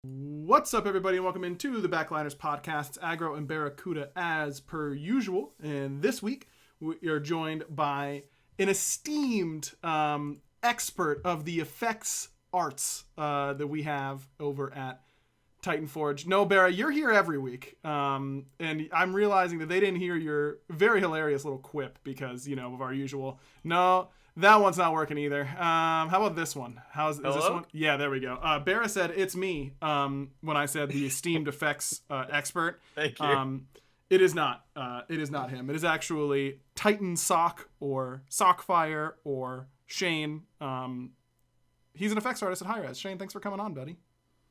What's up, everybody, and welcome into the Backliners podcast. It's Agro and Barracuda as per usual. And this week, we are joined by an esteemed expert of the effects arts that we have over at Titan Forge. No, Barra, you're here every week. And I'm realizing that they didn't hear your very hilarious little quip because, you know, of our usual, no, that one's not working either. How about this one? Is this one? Yeah, there we go. Barra said, it's me, when I said the esteemed effects expert. Thank you. It is not. It is not him. It is actually Titan Sock or Sockfire or Shane. He's an effects artist at Hi-Res. Shane, thanks for coming on, buddy.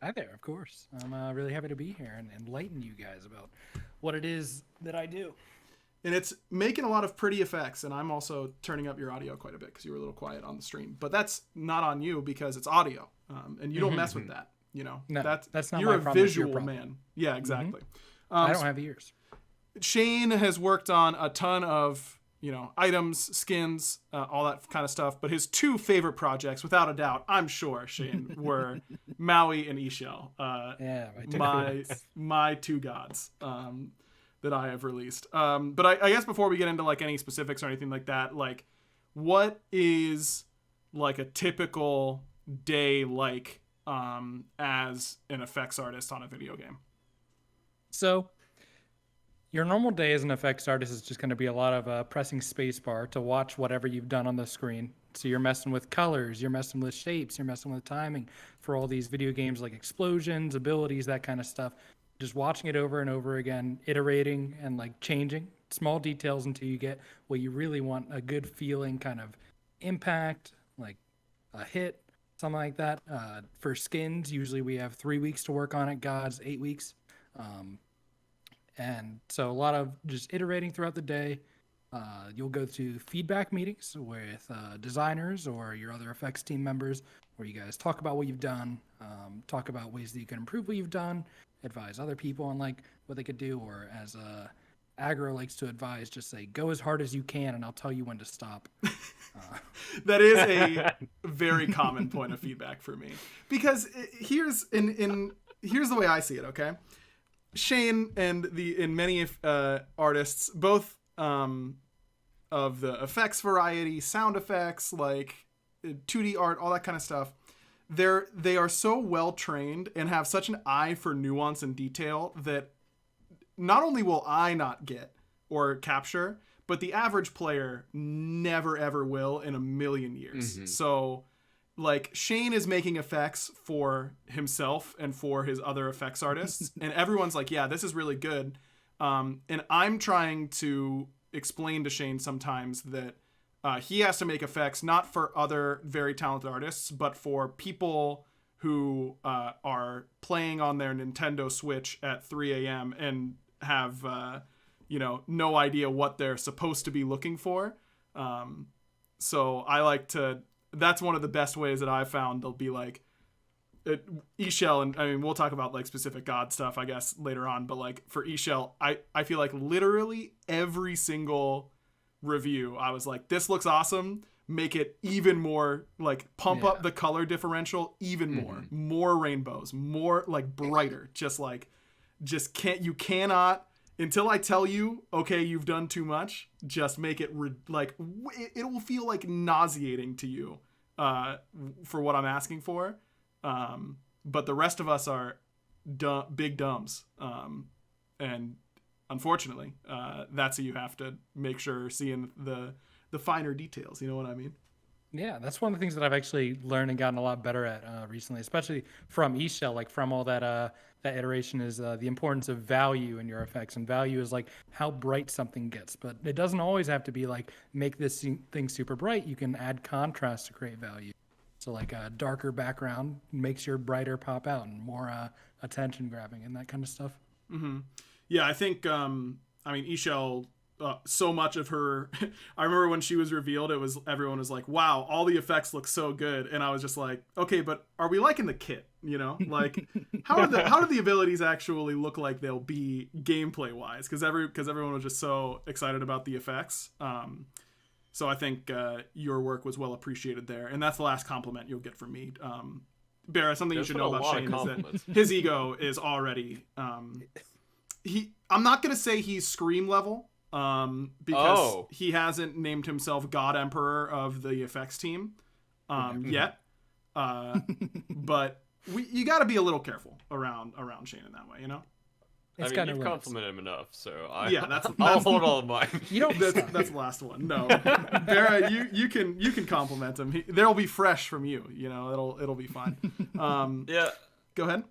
Hi there, of course. I'm really happy to be here and enlighten you guys about what it is that I do. And it's making a lot of pretty effects, and I'm also turning up your audio quite a bit because you were a little quiet on the stream. But that's not on you because it's audio, and you don't mess with that. You know, no, that's not you're my a problem, visual man. Yeah, exactly. I don't have ears. Shane has worked on a ton of, you know, items, skins, all that kind of stuff. But his two favorite projects, without a doubt, I'm sure, Shane, were Maui and Ishel. My two gods. That I have released. But I guess before we get into like any specifics or anything like that, like what is like a typical day like as an effects artist on a video game? So your normal day as an effects artist is just going to be a lot of pressing spacebar to watch whatever you've done on the screen. So you're messing with colors, you're messing with shapes, you're messing with timing for all these video games like explosions, abilities, that kind of stuff. Just watching it over and over again, iterating and like changing small details until you get what you really want, a good feeling kind of impact, like a hit, something like that. For skins, usually we have 3 weeks to work on it, gods, 8 weeks. And so a lot of just iterating throughout the day. You'll go to feedback meetings with designers or your other effects team members where you guys talk about what you've done, talk about ways that you can improve what you've done, advise other people on like what they could do, or as Agro likes to advise, just say go as hard as you can and I'll tell you when to stop. That is a very common point of feedback for me, because here's the way I see it. Okay, Shane and many artists, both of the effects variety, sound effects, like 2D art, all that kind of stuff. They are so well trained and have such an eye for nuance and detail that not only will I not get or capture, but the average player never ever will in a million years. Mm-hmm. So like Shane is making effects for himself and for his other effects artists, and everyone's like, yeah, this is really good. And I'm trying to explain to Shane sometimes that he has to make effects not for other very talented artists, but for people who are playing on their Nintendo Switch at 3 a.m. and have, no idea what they're supposed to be looking for. So I like to, that's one of the best ways that I've found. They'll be like, Ishel, and I mean, we'll talk about like specific god stuff, I guess, later on. But like for Ishel, I feel like literally every single review I was like, this looks awesome, make it even more, like pump up the color differential even more rainbows, more like brighter, you cannot, until I tell you, okay, you've done too much, just make it it will feel like nauseating to you for what I'm asking for. But the rest of us are big dumbs, and unfortunately, that's who you have to make sure seeing the finer details. You know what I mean? Yeah, that's one of the things that I've actually learned and gotten a lot better at recently, especially from Ishel, like from all that iteration, is the importance of value in your effects. And value is like how bright something gets, but it doesn't always have to be like make this thing super bright. You can add contrast to create value. So like a darker background makes your brighter pop out and more attention grabbing and that kind of stuff. Mm-hmm. Yeah, I think, Ishel, so much of her, I remember when she was revealed, everyone was like, wow, all the effects look so good. And I was just like, okay, but are we liking the kit? You know, like how do the abilities actually look like they'll be gameplay wise? Because everyone was just so excited about the effects. So I think your work was well appreciated there, and that's the last compliment you'll get from me. Barra, something you should know about Shane is that his ego is already I'm not gonna say he's Scream level, because he hasn't named himself God Emperor of the effects team yet. But you got to be a little careful around Shane in that way, you know. I mean, you've complimented him enough, so I'll hold all of mine. You don't. That's the last one. No, Barra, you can compliment him. They'll be fresh from you. You know, it'll be fine. Yeah. Go ahead.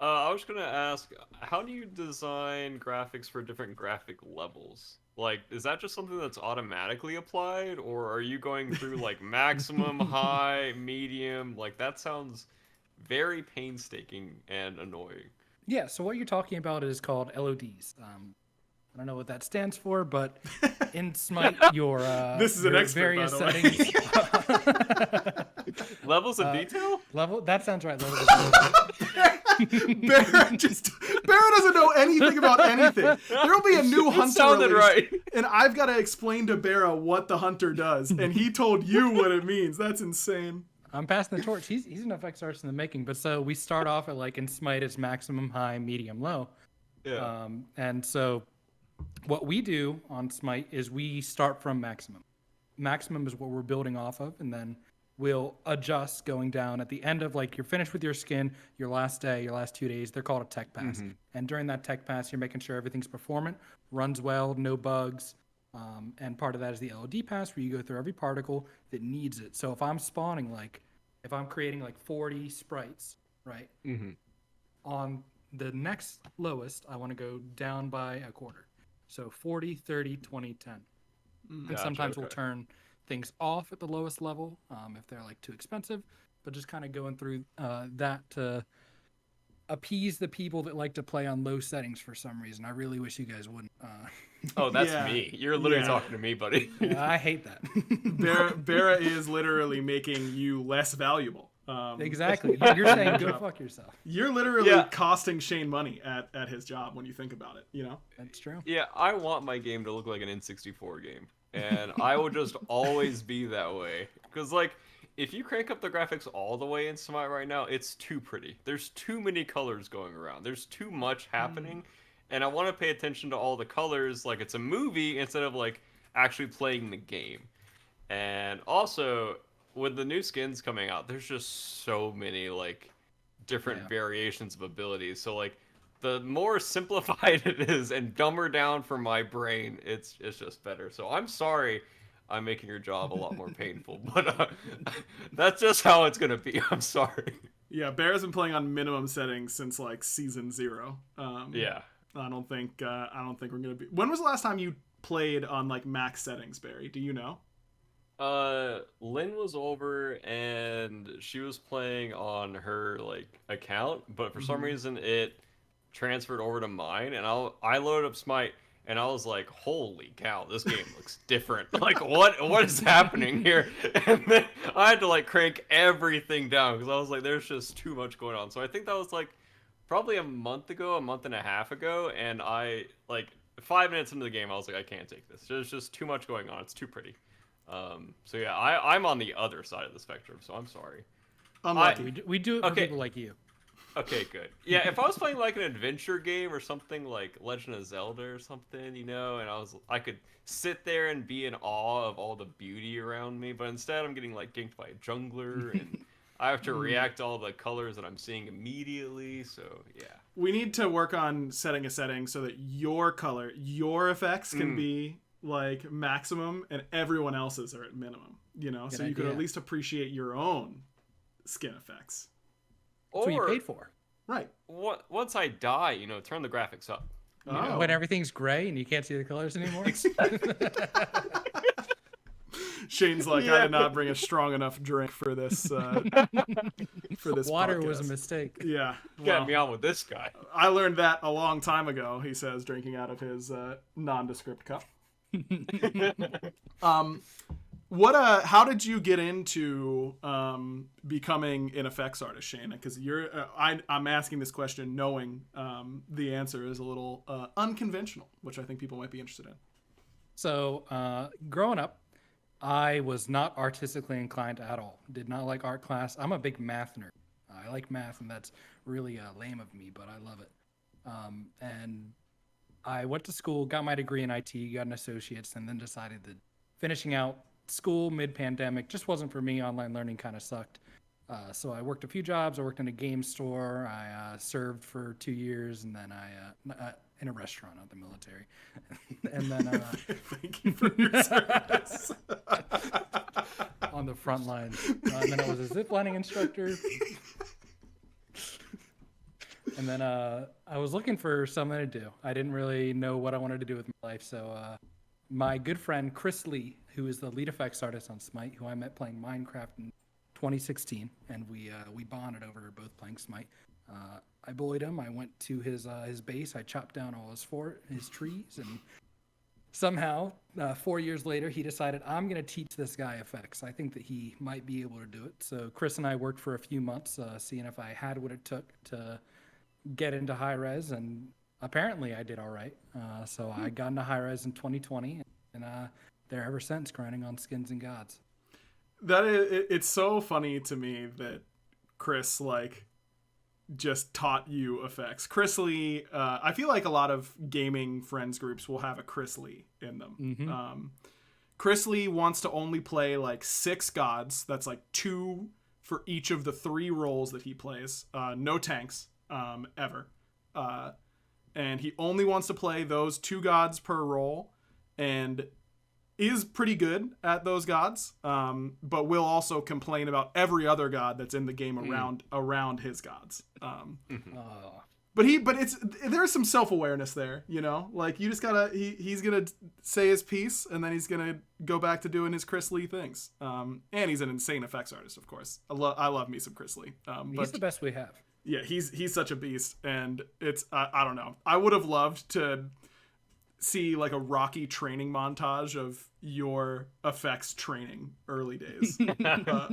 I was gonna ask, how do you design graphics for different graphic levels? Like, is that just something that's automatically applied, or are you going through like maximum, high, medium? Like, that sounds very painstaking and annoying. Yeah, so what you're talking about is called LODs. I don't know what that stands for, but in Smite, your this is an expert, various by the settings. Levels of detail? That sounds right. Levels of detail. Barra doesn't know anything about anything. There'll be a new hunter sounded released, right. and I've got to explain to Barra what the hunter does, and he told you what it means. That's insane. I'm passing the torch. He's an effects artist in the making. But so we start off at like in Smite, it's maximum, high, medium, low. Yeah. And so what we do on Smite is we start from maximum. Maximum is what we're building off of, and then we'll adjust going down at the end of like you're finished with your skin, your last day, your last 2 days. They're called a tech pass. Mm-hmm. And during that tech pass, you're making sure everything's performant, runs well, no bugs. And part of that is the LOD pass, where you go through every particle that needs it. So if I'm spawning if I'm creating like 40 sprites, right? Mm-hmm. On the next lowest, I want to go down by a quarter. So 40, 30, 20, 10. And sometimes we'll turn things off at the lowest level if they're like too expensive, but just kind of going through that to appease the people that like to play on low settings for some reason. I really wish you guys wouldn't. Oh, that's me. You're literally talking to me, buddy. I hate that. Barra is literally making you less valuable. Exactly. You're saying go fuck yourself. You're literally costing Shane money at his job when you think about it, you know? That's true. Yeah, I want my game to look like an N64 game. And I will just always be that way. Because, like, if you crank up the graphics all the way in Smite right now, it's too pretty. There's too many colors going around. There's too much happening. And I want to pay attention to all the colors like it's a movie instead of, like, actually playing the game. And also, with the new skins coming out, there's just so many, like, different variations of abilities. So, like, the more simplified it is and dumber down for my brain, it's just better. So I'm sorry I'm making your job a lot more painful, but that's just how it's going to be. I'm sorry. Yeah, Bear's been playing on minimum settings since like season 0. Yeah. I don't think we're going to be. When was the last time you played on like max settings, Barry? Do you know? Lynn was over and she was playing on her like account, but for some reason it transferred over to mine, and I loaded up Smite, and I was like, holy cow, this game looks different. Like, what is happening here? And then I had to like crank everything down because I was like, there's just too much going on. So I think that was like probably a month and a half ago, and I like 5 minutes into the game, I was like, I can't take this. There's just too much going on. It's too pretty. So yeah, I'm on the other side of the spectrum, so I'm sorry. Unlucky. We do it for people like you. Okay, good. Yeah, if I was playing like an adventure game or something like Legend of Zelda or something, you know, and I could sit there and be in awe of all the beauty around me, but instead I'm getting like ganked by a jungler and I have to react to all the colors that I'm seeing immediately, so yeah. We need to work on setting a setting so that your effects can be like maximum and everyone else's are at minimum, you know, so you could at least appreciate your own skin effects. That's what you paid for. Right. Once I die, you know, turn the graphics up. Oh. When everything's gray and you can't see the colors anymore. Shane's like, I did not bring a strong enough drink for this. For this water podcast. was a mistake. Yeah, Got me on with this guy. I learned that a long time ago. He says, drinking out of his nondescript cup. How did you get into becoming an effects artist, Shane? Because I'm asking this question knowing the answer is a little unconventional, which I think people might be interested in. So growing up, I was not artistically inclined at all. Did not like art class. I'm a big math nerd. I like math, and that's really lame of me, but I love it. And I went to school, got my degree in IT, got an associate's, and then decided that finishing out school mid-pandemic just wasn't for me. Online learning kind of sucked. So I worked a few jobs. I worked in a game store. I served for 2 years, and then I in a restaurant, not the military. And then Thank you for your service. on the front lines. And then I was a ziplining instructor. And then I was looking for something to do. I didn't really know what I wanted to do with my life. So my good friend Chris Lee, who is the lead effects artist on Smite, who I met playing Minecraft in 2016, and we bonded over both playing Smite. I bullied him. I went to his base. I chopped down all his trees, and somehow 4 years later, he decided, I'm going to teach this guy effects. I think that he might be able to do it. So Chris and I worked for a few months, seeing if I had what it took to get into high res, and apparently I did all right. So I got into high res in 2020, and there ever since, grinding on skins and gods. It's so funny to me that Chris just taught you effects. Chris Lee, I feel like a lot of gaming friends groups will have a Chris Lee in them. Mm-hmm. Chris Lee wants to only play 6 gods. That's 2 for each of the 3 roles that he plays. No tanks ever. And he only wants to play those 2 gods per role, and is pretty good at those gods, but will also complain about every other god that's in the game around his gods. But there's some self-awareness there, you just gotta, he's gonna say his piece, and then he's gonna go back to doing his Chris Lee things. And he's an insane effects artist, of course. I love me some Chris Lee. He's the best we have. Yeah, he's such a beast, and it's I don't know. I would have loved to see a Rocky training montage of your effects training early days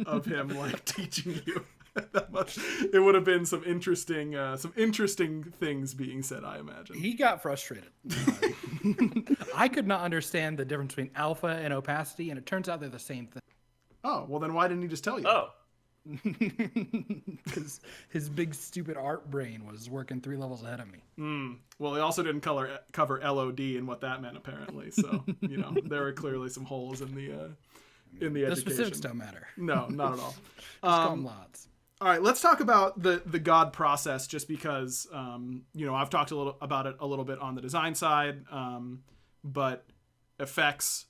of him teaching you that much. It would have been some interesting things being said, I imagine. He got frustrated. I could not understand the difference between alpha and opacity, and it turns out they're the same thing. Oh, well then why didn't he just tell you? Oh. Because his big stupid art brain was working 3 levels ahead of me. Well, he also didn't cover LOD and what that meant, apparently. So there were clearly some holes in the education. The specifics don't matter. No, not at all. Just call them lots. All right, let's talk about the god process, just because I've talked about it a little bit on the design side, but effects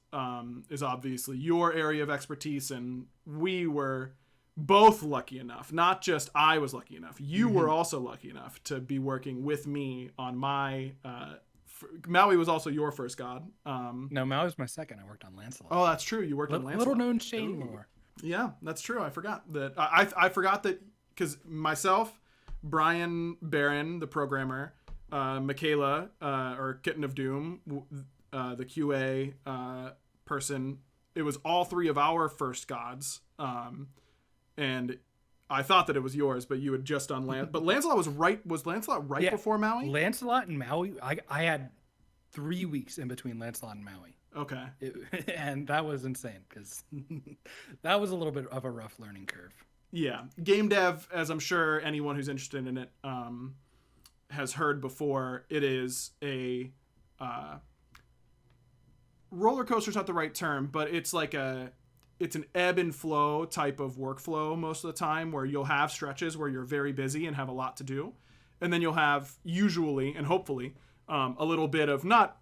is obviously your area of expertise, and we were both lucky enough, not just I was lucky enough, you were also lucky enough to be working with me on my Maui was also your first god. No, Maui was my second. I worked on Lancelot. Oh, that's true. You worked on Lancelot. Little known Shane lore. Yeah, that's true. I forgot that. I forgot that, because myself, Brian Barron, the programmer, Michaela, or Kitten of Doom, the QA person, it was all 3 of our first gods. And I thought that it was yours, but you had just done but Lancelot was Lancelot right before Maui? Lancelot and Maui, I had 3 weeks in between Lancelot and Maui. Okay. And that was insane, because that was a little bit of a rough learning curve. Yeah. Game dev, as I'm sure anyone who's interested in it has heard before, it is a roller coaster's not the right term, but it's it's an ebb and flow type of workflow most of the time, where you'll have stretches where you're very busy and have a lot to do. And then you'll have, usually and hopefully, a little bit of not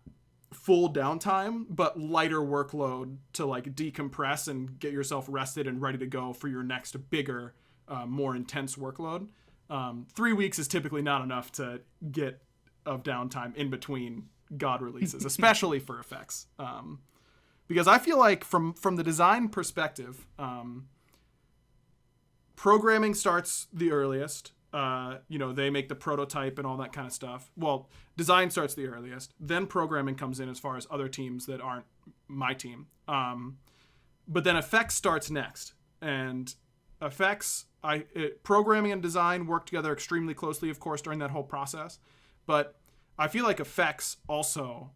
full downtime, but lighter workload to decompress and get yourself rested and ready to go for your next bigger, more intense workload. 3 weeks is typically not enough to get of downtime in between god releases, especially for effects. Because I feel like from the design perspective, programming starts the earliest. They make the prototype and all that kind of stuff. Well, design starts the earliest. Then programming comes in as far as other teams that aren't my team. But then effects starts next. And effects, programming and design work together extremely closely, of course, during that whole process. But I feel like effects also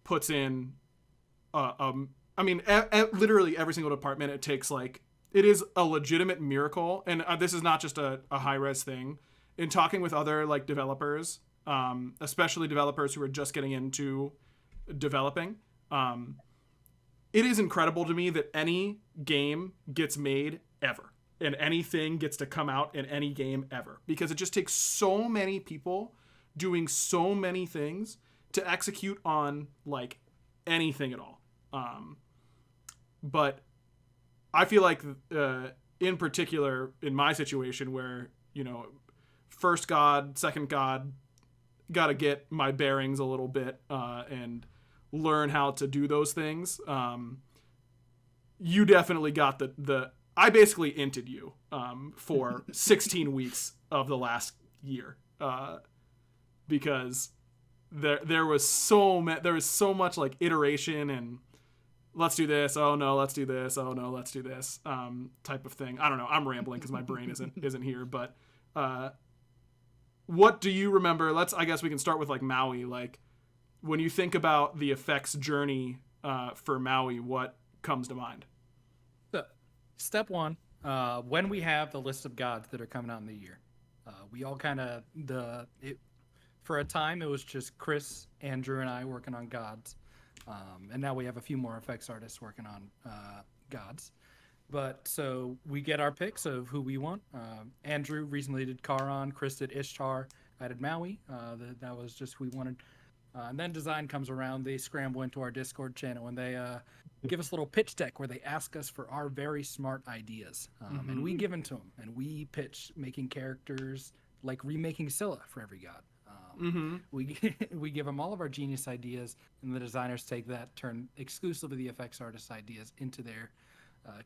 puts in... literally every single department, it takes it is a legitimate miracle, and this is not just a high-res thing. In talking with other like developers, especially developers who are just getting into developing, it is incredible to me that any game gets made ever, and anything gets to come out in any game ever, because it just takes so many people doing so many things to execute on like anything at all. But I feel like in particular in my situation where, you know, first god, second god, gotta get my bearings a little bit and learn how to do those things. You definitely got the I basically inted you for 16 weeks of the last year because there was so much like iteration and let's do this, oh no, let's do this, oh no, let's do this type of thing. I don't know, I'm rambling because my brain isn't here, but what do you remember? I guess we can start with like Maui. Like when you think about the effects journey for Maui, what comes to mind? So, step one, when we have the list of gods that are coming out in the year, we all kind of for a time it was just Chris, Andrew, and I working on gods, and now we have a few more effects artists working on gods. But so we get our picks of who we want. Andrew recently did Charon, Chris did Ishtar, I did Maui. That was just who we wanted. And then design comes around. They scramble into our Discord channel and they give us a little pitch deck where they ask us for our very smart ideas. And we give them to them. And we pitch making characters, like remaking Scylla for every god. We give them all of our genius ideas, and the designers take that, turn exclusively the effects artists' ideas into their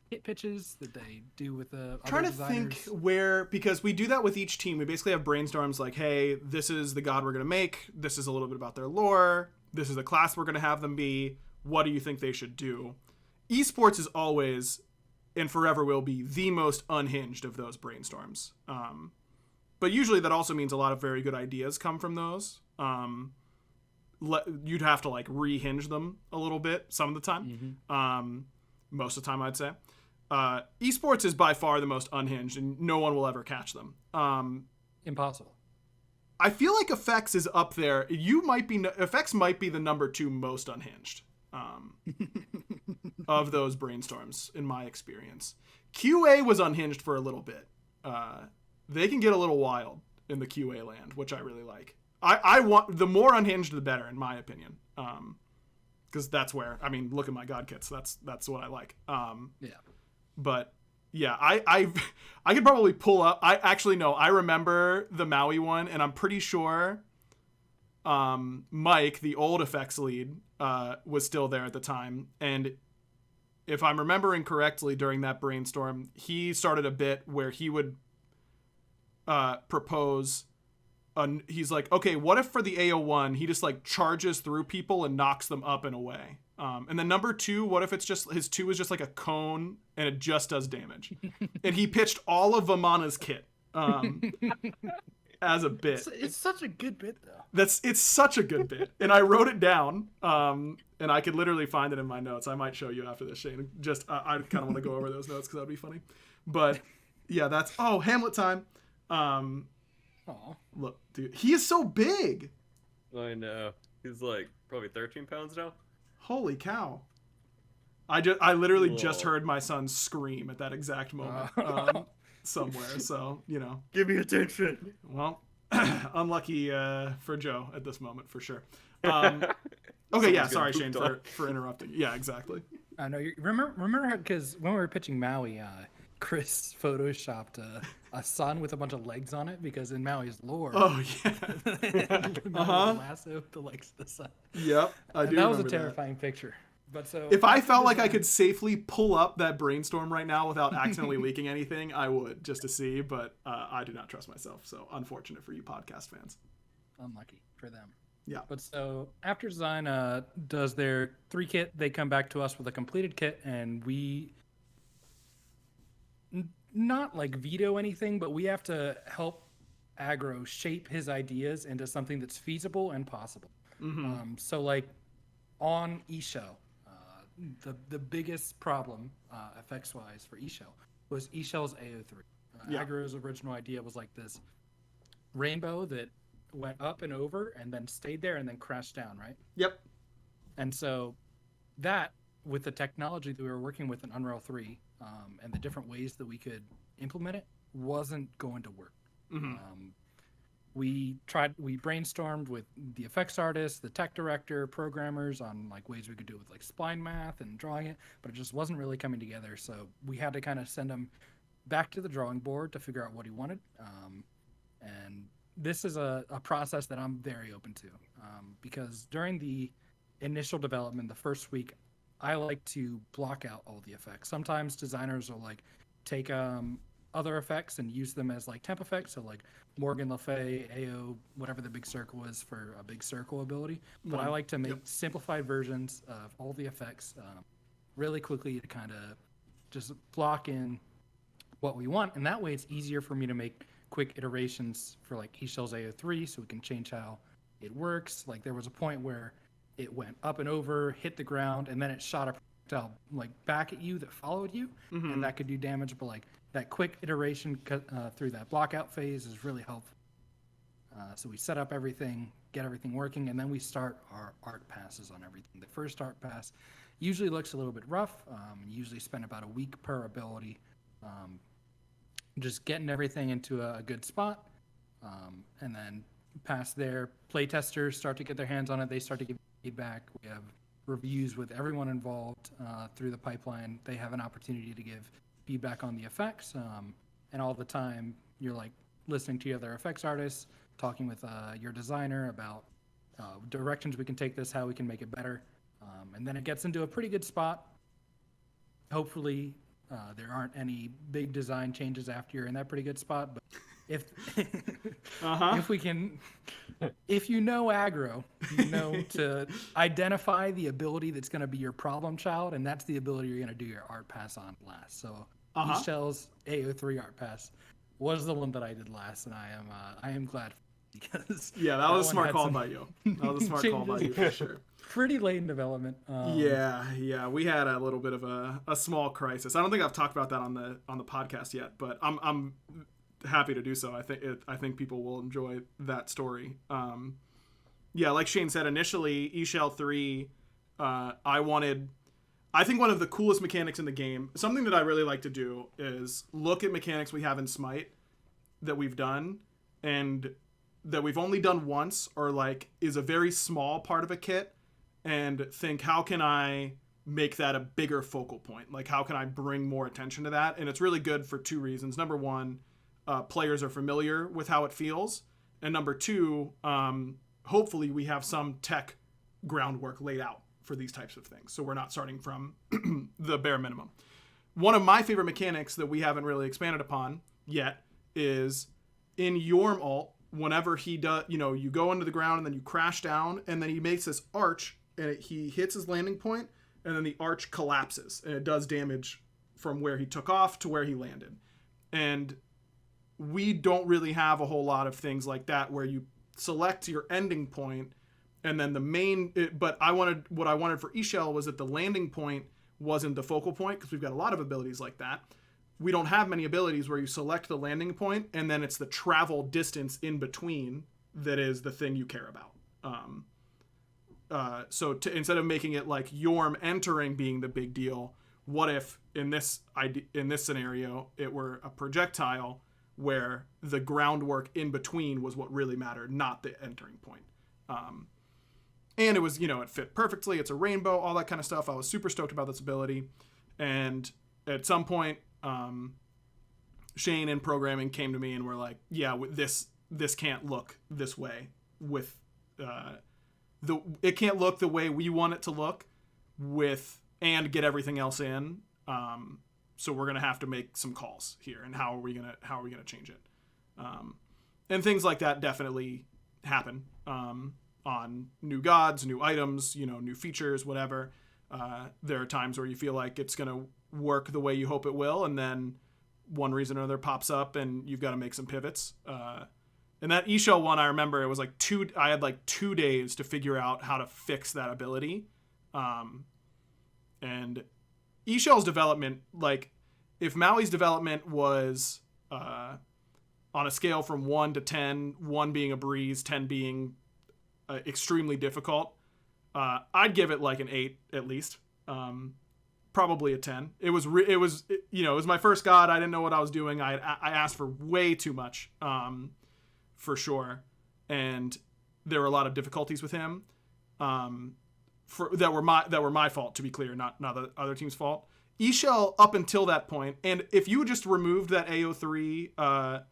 kit pitches that they do with the trying other to designers. think where, because we do that with each team. We basically have brainstorms like, hey, this is the god we're going to make. This is a little bit about their lore. This is the class we're going to have them be. What do you think they should do? Esports is always and forever will be the most unhinged of those brainstorms. But usually that also means a lot of very good ideas come from those. You'd have to like rehinge them a little bit some of the time. Most of the time, I'd say. Esports is by far the most unhinged, and no one will ever catch them. Impossible. I feel like effects is up there. Effects might be the number 2 most unhinged of those brainstorms, in my experience. QA was unhinged for a little bit. They can get a little wild in the QA land, which I really like. I want the more unhinged, the better, in my opinion. Because that's where, I mean, look at my god kits. That's what I like. Yeah. But yeah, I could probably pull up. I remember the Maui one, and I'm pretty sure Mike, the old effects lead, was still there at the time. And if I'm remembering correctly, during that brainstorm, he started a bit where he would propose. He's like, okay, what if for the AO1 he just like charges through people and knocks them up and away? And then number 2, what if it's just his 2 is just like a cone and it just does damage? And he pitched all of Vamana's kit as a bit. It's such a good bit though. It's such a good bit, and I wrote it down, and I could literally find it in my notes. I might show you after this, Shane. Just I kind of want to go over those notes because that'd be funny. But yeah, that's Hamlet time. Aw. Look, dude, he is so big. I know. He's like probably 13 pounds now. Holy cow. I literally Whoa. just heard my son scream at that exact moment somewhere. So, you know. Give me attention. Well, unlucky for Joe at this moment, for sure. Okay, yeah, sorry, Shane, for interrupting. Yeah, exactly. I know. Remember because when we were pitching Maui, Chris photoshopped a sun with a bunch of legs on it because in Maui's lore, Oh, yeah. lasso with the legs of the sun. Yep, I do That was a remember terrifying picture. But so If I felt like I could safely pull up that brainstorm right now without accidentally leaking anything, I would, just to see, but I do not trust myself, so unfortunate for you podcast fans. unlucky for them. Yeah. But so after design does their 3 kit, they come back to us with a completed kit, and we not like veto anything, but we have to help Aggro shape his ideas into something that's feasible and possible. So like on eShow, the biggest problem effects wise for eShow was eShell's AO3. Yeah. Aggro's original idea was like this rainbow that went up and over and then stayed there and then crashed down, right? Yep. And so that, with the technology that we were working with in Unreal 3 and the different ways that we could implement it, wasn't going to work. We brainstormed with the effects artists, the tech director, programmers on like ways we could do it with like spline math and drawing it, but it just wasn't really coming together. So we had to kind of send him back to the drawing board to figure out what he wanted. And this is a process that I'm very open to because during the initial development, the first week, I like to block out all the effects. Sometimes designers will like take other effects and use them as like temp effects. So like Morgan Le Fay, AO, whatever the big circle is for a big circle ability. But I like to make simplified versions of all the effects really quickly to kind of just block in what we want. And that way it's easier for me to make quick iterations for like eShell's AO3 so we can change how it works. Like there was a point where it went up and over, hit the ground, and then it shot a projectile like back at you that followed you, and that could do damage. But like that quick iteration through that blockout phase is really helpful. So we set up everything, get everything working, and then we start our art passes on everything. The first art pass usually looks a little bit rough. Usually spend about a week per ability, just getting everything into a good spot, and then past there, playtesters start to get their hands on it. They start to give feedback. We have reviews with everyone involved through the pipeline. They have an opportunity to give feedback on the effects, and all the time you're like listening to other effects artists, talking with your designer about directions we can take this, how we can make it better, and then it gets into a pretty good spot. Hopefully there aren't any big design changes after you're in that pretty good spot, but if if we can, if you know aggro, you know to identify the ability that's going to be your problem child, and that's the ability you're going to do your art pass on last. So eShell's AO3 art pass was the one that I did last, and I am glad because that was a smart call by you. That was a smart call by you for sure. Pretty late in development. Yeah, we had a little bit of a small crisis. I don't think I've talked about that on the podcast yet, but I'm happy to do so. I think people will enjoy that story. Like Shane said, initially eShell 3, I think one of the coolest mechanics in the game, something that I really like to do, is look at mechanics we have in Smite that we've done and that we've only done once, or like is a very small part of a kit, and think, how can I make that a bigger focal point? Like, how can I bring more attention to that? And it's really good for two reasons. Number one, players are familiar with how it feels. And number two, hopefully we have some tech groundwork laid out for these types of things, so we're not starting from the bare minimum. One of my favorite mechanics that we haven't really expanded upon yet is in Yorm ult, whenever he does, you go into the ground and then you crash down, and then he makes this arch, and he hits his landing point, and then the arch collapses, and it does damage from where he took off to where he landed. And we don't really have a whole lot of things like that where you select your ending point, and then what I wanted for eShell was that the landing point wasn't the focal point, because we've got a lot of abilities like that. We don't have many abilities where you select the landing point and then it's the travel distance in between that is the thing you care about. So instead of making it like Yorm entering being the big deal, what if in this scenario it were a projectile where the groundwork in between was what really mattered, not the entering point. And it was, it fit perfectly. It's a rainbow, all that kind of stuff. I was super stoked about this ability. And at some point, Shane in programming came to me and were like, yeah, this can't look this way with it can't look the way we want it to look and get everything else in. So we're going to have to make some calls here, and how are we going to change it? And things like that definitely happen on new gods, new items, new features, whatever. There are times where you feel like it's going to work the way you hope it will, and then one reason or another pops up and you've got to make some pivots. And that eShell one, I remember it was like I had like 2 days to figure out how to fix that ability. And eShell's development, like, if Maui's development was on a scale from 1 to 10, 1 being a breeze, 10 being extremely difficult, I'd give it like an 8 at least. Probably a 10. It was my first god. I didn't know what I was doing. I asked for way too much, for sure. And there were a lot of difficulties with him, that were my fault, to be clear, not the other team's fault. Eshell up until that point, and if you just removed that AO3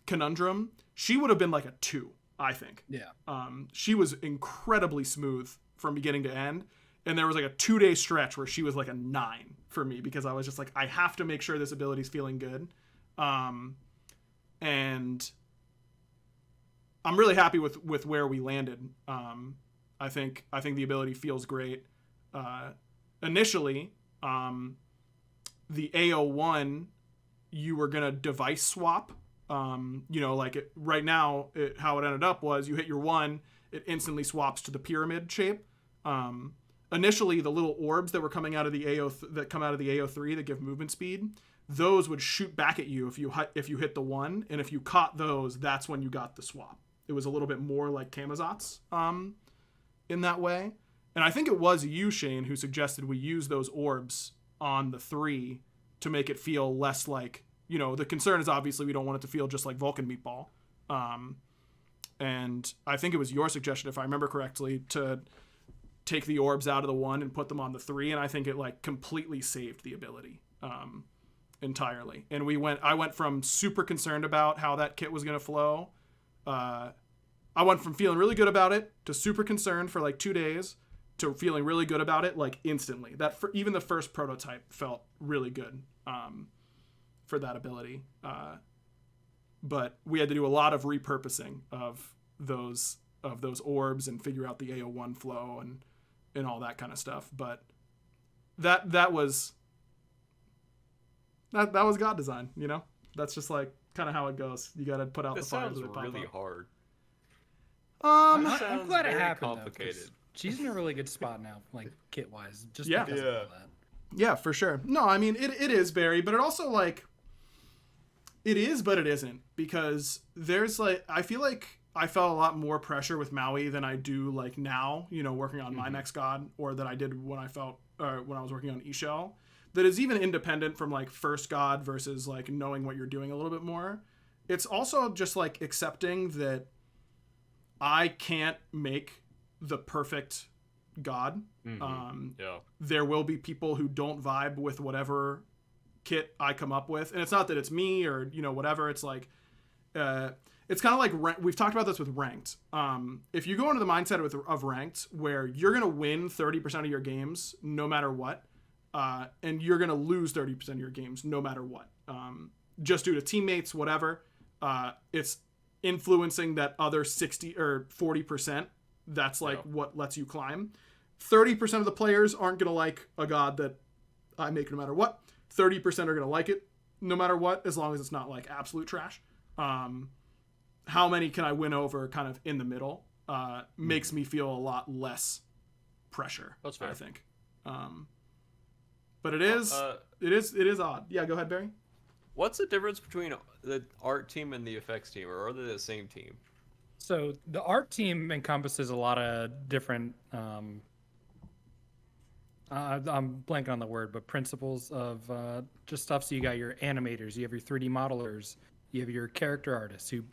conundrum, she would have been like a 2, I think. Yeah. She was incredibly smooth from beginning to end. And there was like a 2-day stretch where she was like a 9 for me, because I was just like, I have to make sure this ability's feeling good. And I'm really happy with where we landed. I think the ability feels great. Initially, the AO1, you were going to device swap. Right now, how it ended up was you hit your 1, it instantly swaps to the pyramid shape. Initially, the little orbs that were coming out of the that come out of the AO3 that give movement speed, those would shoot back at you if you hit the 1, and if you caught those, that's when you got the swap. It was a little bit more like Camazotz in that way. And I think it was you, Shane, who suggested we use those orbs on the 3 to make it feel less like, the concern is obviously we don't want it to feel just like Vulcan Meatball. And I think it was your suggestion, if I remember correctly, to take the orbs out of the 1 and put them on the 3, and I think it like completely saved the ability entirely. And I went from super concerned about how that kit was going to flow. I went from feeling really good about it to super concerned for like 2 days to feeling really good about it like instantly. Even the first prototype felt really good for that ability. But we had to do a lot of repurposing of those orbs and figure out the AO1 flow and all that kind of stuff. But that was God design, That's just like kind of how it goes. You got to put out the fires that pop really up. hard. I'm glad it happened. Complicated. Though, she's in a really good spot now, like kit wise, just Yeah. because of all that. Yeah, for sure. No, I mean it is Barry, but it also like it is, but it isn't, because there's like I feel like I felt a lot more pressure with Maui than I do like now, working on my next god, or that I did when I was working on Eshell. That is even independent from like first god versus like knowing what you're doing a little bit more. It's also just like accepting that I can't make the perfect god. There will be people who don't vibe with whatever kit I come up with, and it's not that it's me or whatever. It's like it's kind of like we've talked about this with ranked. If you go into the mindset of ranked where you're gonna win 30% of your games no matter what, and you're gonna lose 30% of your games no matter what, just due to teammates, whatever, it's influencing that other 60 or 40%. That's like what lets you climb. 30% of the players aren't gonna like a god that I make no matter what. 30% are gonna like it no matter what, as long as it's not like absolute trash. How many can I win over kind of in the middle makes me feel a lot less pressure. That's fair. I think. But it is odd. Yeah, go ahead, Barry. What's the difference between the art team and the effects team, or are they the same team? So the art team encompasses a lot of different I'm blanking on the word, but principles of just stuff. So you got your animators, you have your 3D modelers, you have your character artists who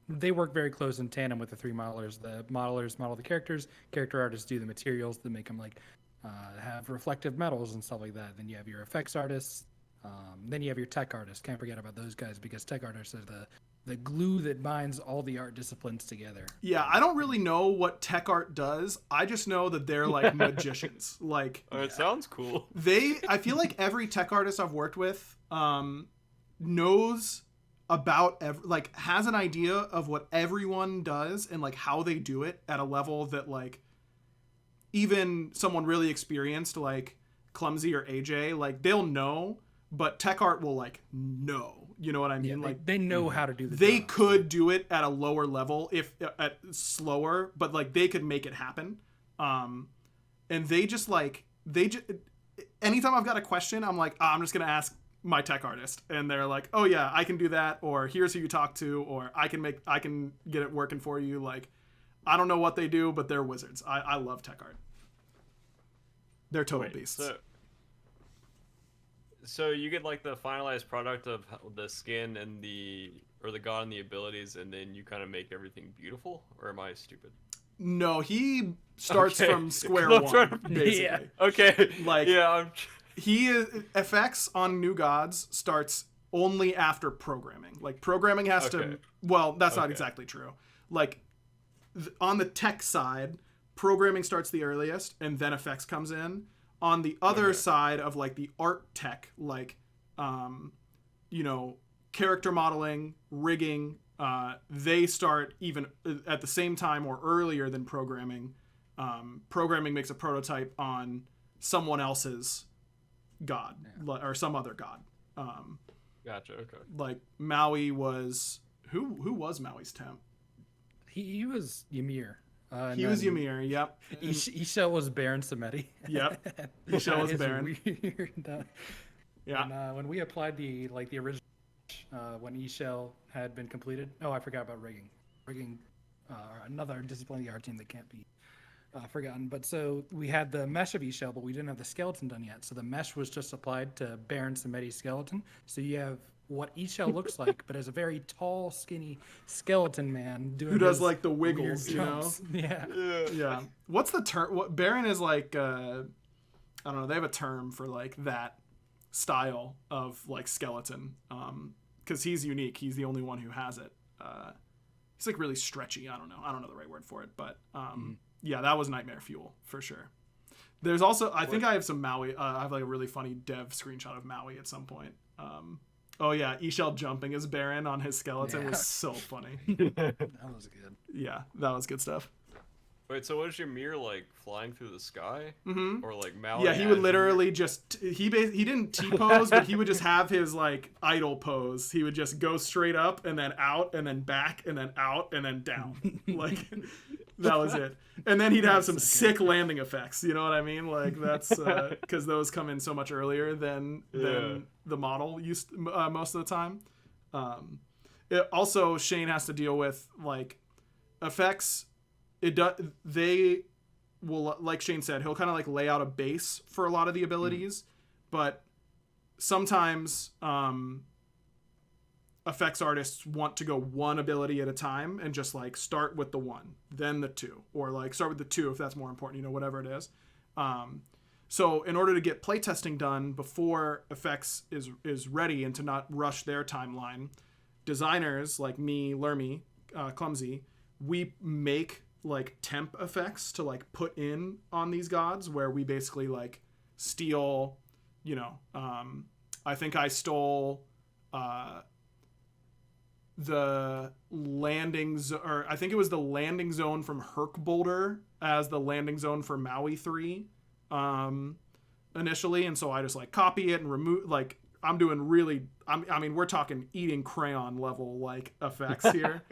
they work very close in tandem with the 3D modelers. The modelers model the characters, character artists do the materials that make them like have reflective metals and stuff like that. Then you have your effects artists. Then you have your tech artists. Can't forget about those guys, because tech artists are the glue that binds all the art disciplines together. Yeah, I don't really know what tech art does. I just know that they're like magicians. Like, it sounds cool. I feel like every tech artist I've worked with knows about has an idea of what everyone does and like how they do it at a level that like even someone really experienced like Clumsy or AJ, like they'll know, but tech art will like know. You know what I mean? Yeah, like they know how to do the They job. could do it at a lower level if at slower, but like they could make it happen. And they just anytime I've got a question, I'm like, I'm just gonna ask my tech artist, and they're like, oh yeah, I can do that, or here's who you talk to, or I can get it working for you. Like, I don't know what they do, but they're wizards. I love tech art. They're total beasts. So you get like the finalized product of the skin and the god and the abilities, and then you kind of make everything beautiful, or am I stupid? No, he starts from square one, basically. Yeah. Okay. Like, yeah. he is effects on new gods starts only after programming. Like, programming has to. Well, that's not exactly true. Like, on the tech side, programming starts the earliest, and then effects comes in. On the other side of like the art tech, like, character modeling, rigging, they start even at the same time or earlier than programming. Programming makes a prototype on someone else's god or some other god. Gotcha. Okay. Like Maui was who was Maui's temp? He was Ymir. He was Ymir, yep. Isha was Baron Samedi. Yep. Isha was Baron. Weird. Yeah. When we applied the original, when Isha had been completed. Oh, I forgot about rigging. Rigging, another discipline of the art team that can't be forgotten. But so we had the mesh of Isha, but we didn't have the skeleton done yet. So the mesh was just applied to Baron Samedi's skeleton. So you have what Isha looks like, but as a very tall, skinny skeleton man doing who does like the wiggles, you know? Yeah. What's the term? What Baron is like? I don't know. They have a term for like that style of like skeleton, because he's unique. He's the only one who has it. He's like really stretchy. I don't know the right word for it, but yeah, that was nightmare fuel for sure. There's also, I think I have some Maui. I have like a really funny dev screenshot of Maui at some point. Oh yeah, Ishel jumping as Baron on his skeleton was so funny. That was good. Yeah, that was good stuff. Wait, so was Ymir like flying through the sky, or like Maui? Yeah, he would literally just he didn't T-pose, but he would just have his like idle pose. He would just go straight up and then out and then back and then out and then down. Like that was it. And then he'd have some sick landing effects. You know what I mean? Like that's because those come in so much earlier than the model used most of the time. Also, Shane has to deal with like effects. They will, like Shane said, he'll kind of like lay out a base for a lot of the abilities, but sometimes effects artists want to go one ability at a time and just like start with the one, then the two, or like start with the two if that's more important, whatever it is. So in order to get playtesting done before effects is ready and to not rush their timeline, designers like me, Lermy, Clumsy, we make like temp effects to like put in on these gods, where we basically like steal, I think I stole the landing or I think it was the landing zone from Herc Boulder as the landing zone for Maui 3 initially, and so I just like copy it and remove, like I'm doing really I mean we're talking eating crayon level like effects here.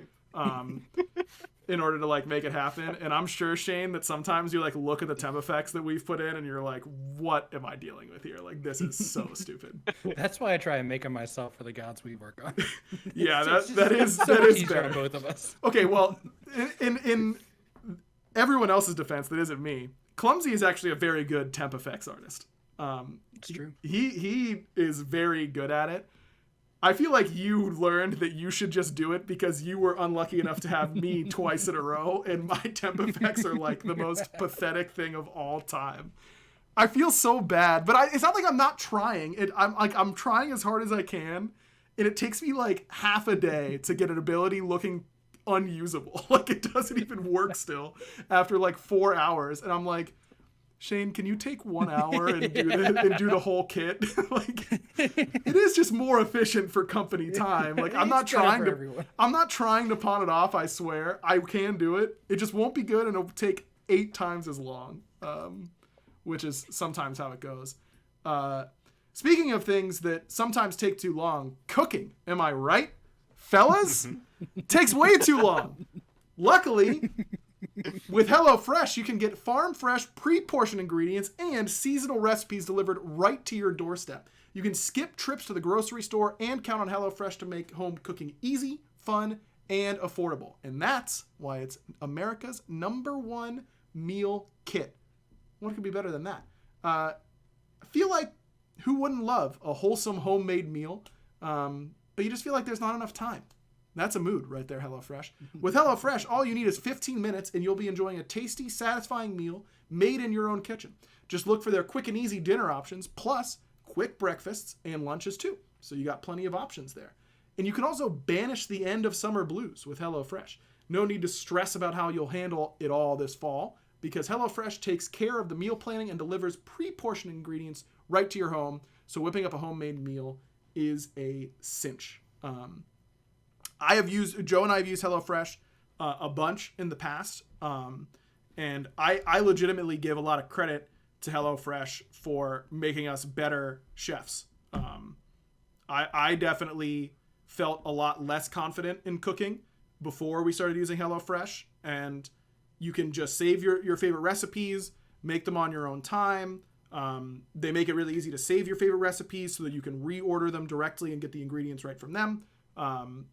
In order to like make it happen. And I'm sure, Shane, that sometimes you like look at the temp effects that we've put in and you're like, what am I dealing with here? Like, this is so stupid. That's why I try and make them myself for the gods we work on. Yeah, that is better. On both of us. Okay, well, in everyone else's defense that isn't me, Clumsy is actually a very good temp effects artist. It's true. He is very good at it. I feel like you learned that you should just do it because you were unlucky enough to have me twice in a row, and my temp effects are like the most pathetic thing of all time. I feel so bad, but it's not like I'm not trying. I'm trying as hard as I can, and it takes me like half a day to get an ability looking unusable. Like it doesn't even work still after like 4 hours, and I'm like, Shane, can you take 1 hour and do the whole kit? Like, it is just more efficient for company time. Like, I'm not trying to pawn it off. I swear, I can do it. It just won't be good, and it'll take 8 times as long, which is sometimes how it goes. Speaking of things that sometimes take too long, cooking. Am I right, fellas? Takes way too long. Luckily, With HelloFresh, you can get farm-fresh, pre-portioned ingredients and seasonal recipes delivered right to your doorstep. You can skip trips to the grocery store and count on HelloFresh to make home cooking easy, fun, and affordable. And that's why it's America's #1 meal kit. What could be better than that? I feel like who wouldn't love a wholesome homemade meal? But you just feel like there's not enough time. That's a mood right there, HelloFresh. With HelloFresh, all you need is 15 minutes and you'll be enjoying a tasty, satisfying meal made in your own kitchen. Just look for their quick and easy dinner options, plus quick breakfasts and lunches too. So you got plenty of options there. And you can also banish the end of summer blues with HelloFresh. No need to stress about how you'll handle it all this fall, because HelloFresh takes care of the meal planning and delivers pre-portioned ingredients right to your home. So whipping up a homemade meal is a cinch. Joe and I have used HelloFresh a bunch in the past. And I legitimately give a lot of credit to HelloFresh for making us better chefs. I definitely felt a lot less confident in cooking before we started using HelloFresh. And you can just save your favorite recipes, make them on your own time. They make it really easy to save your favorite recipes so that you can reorder them directly and get the ingredients right from them.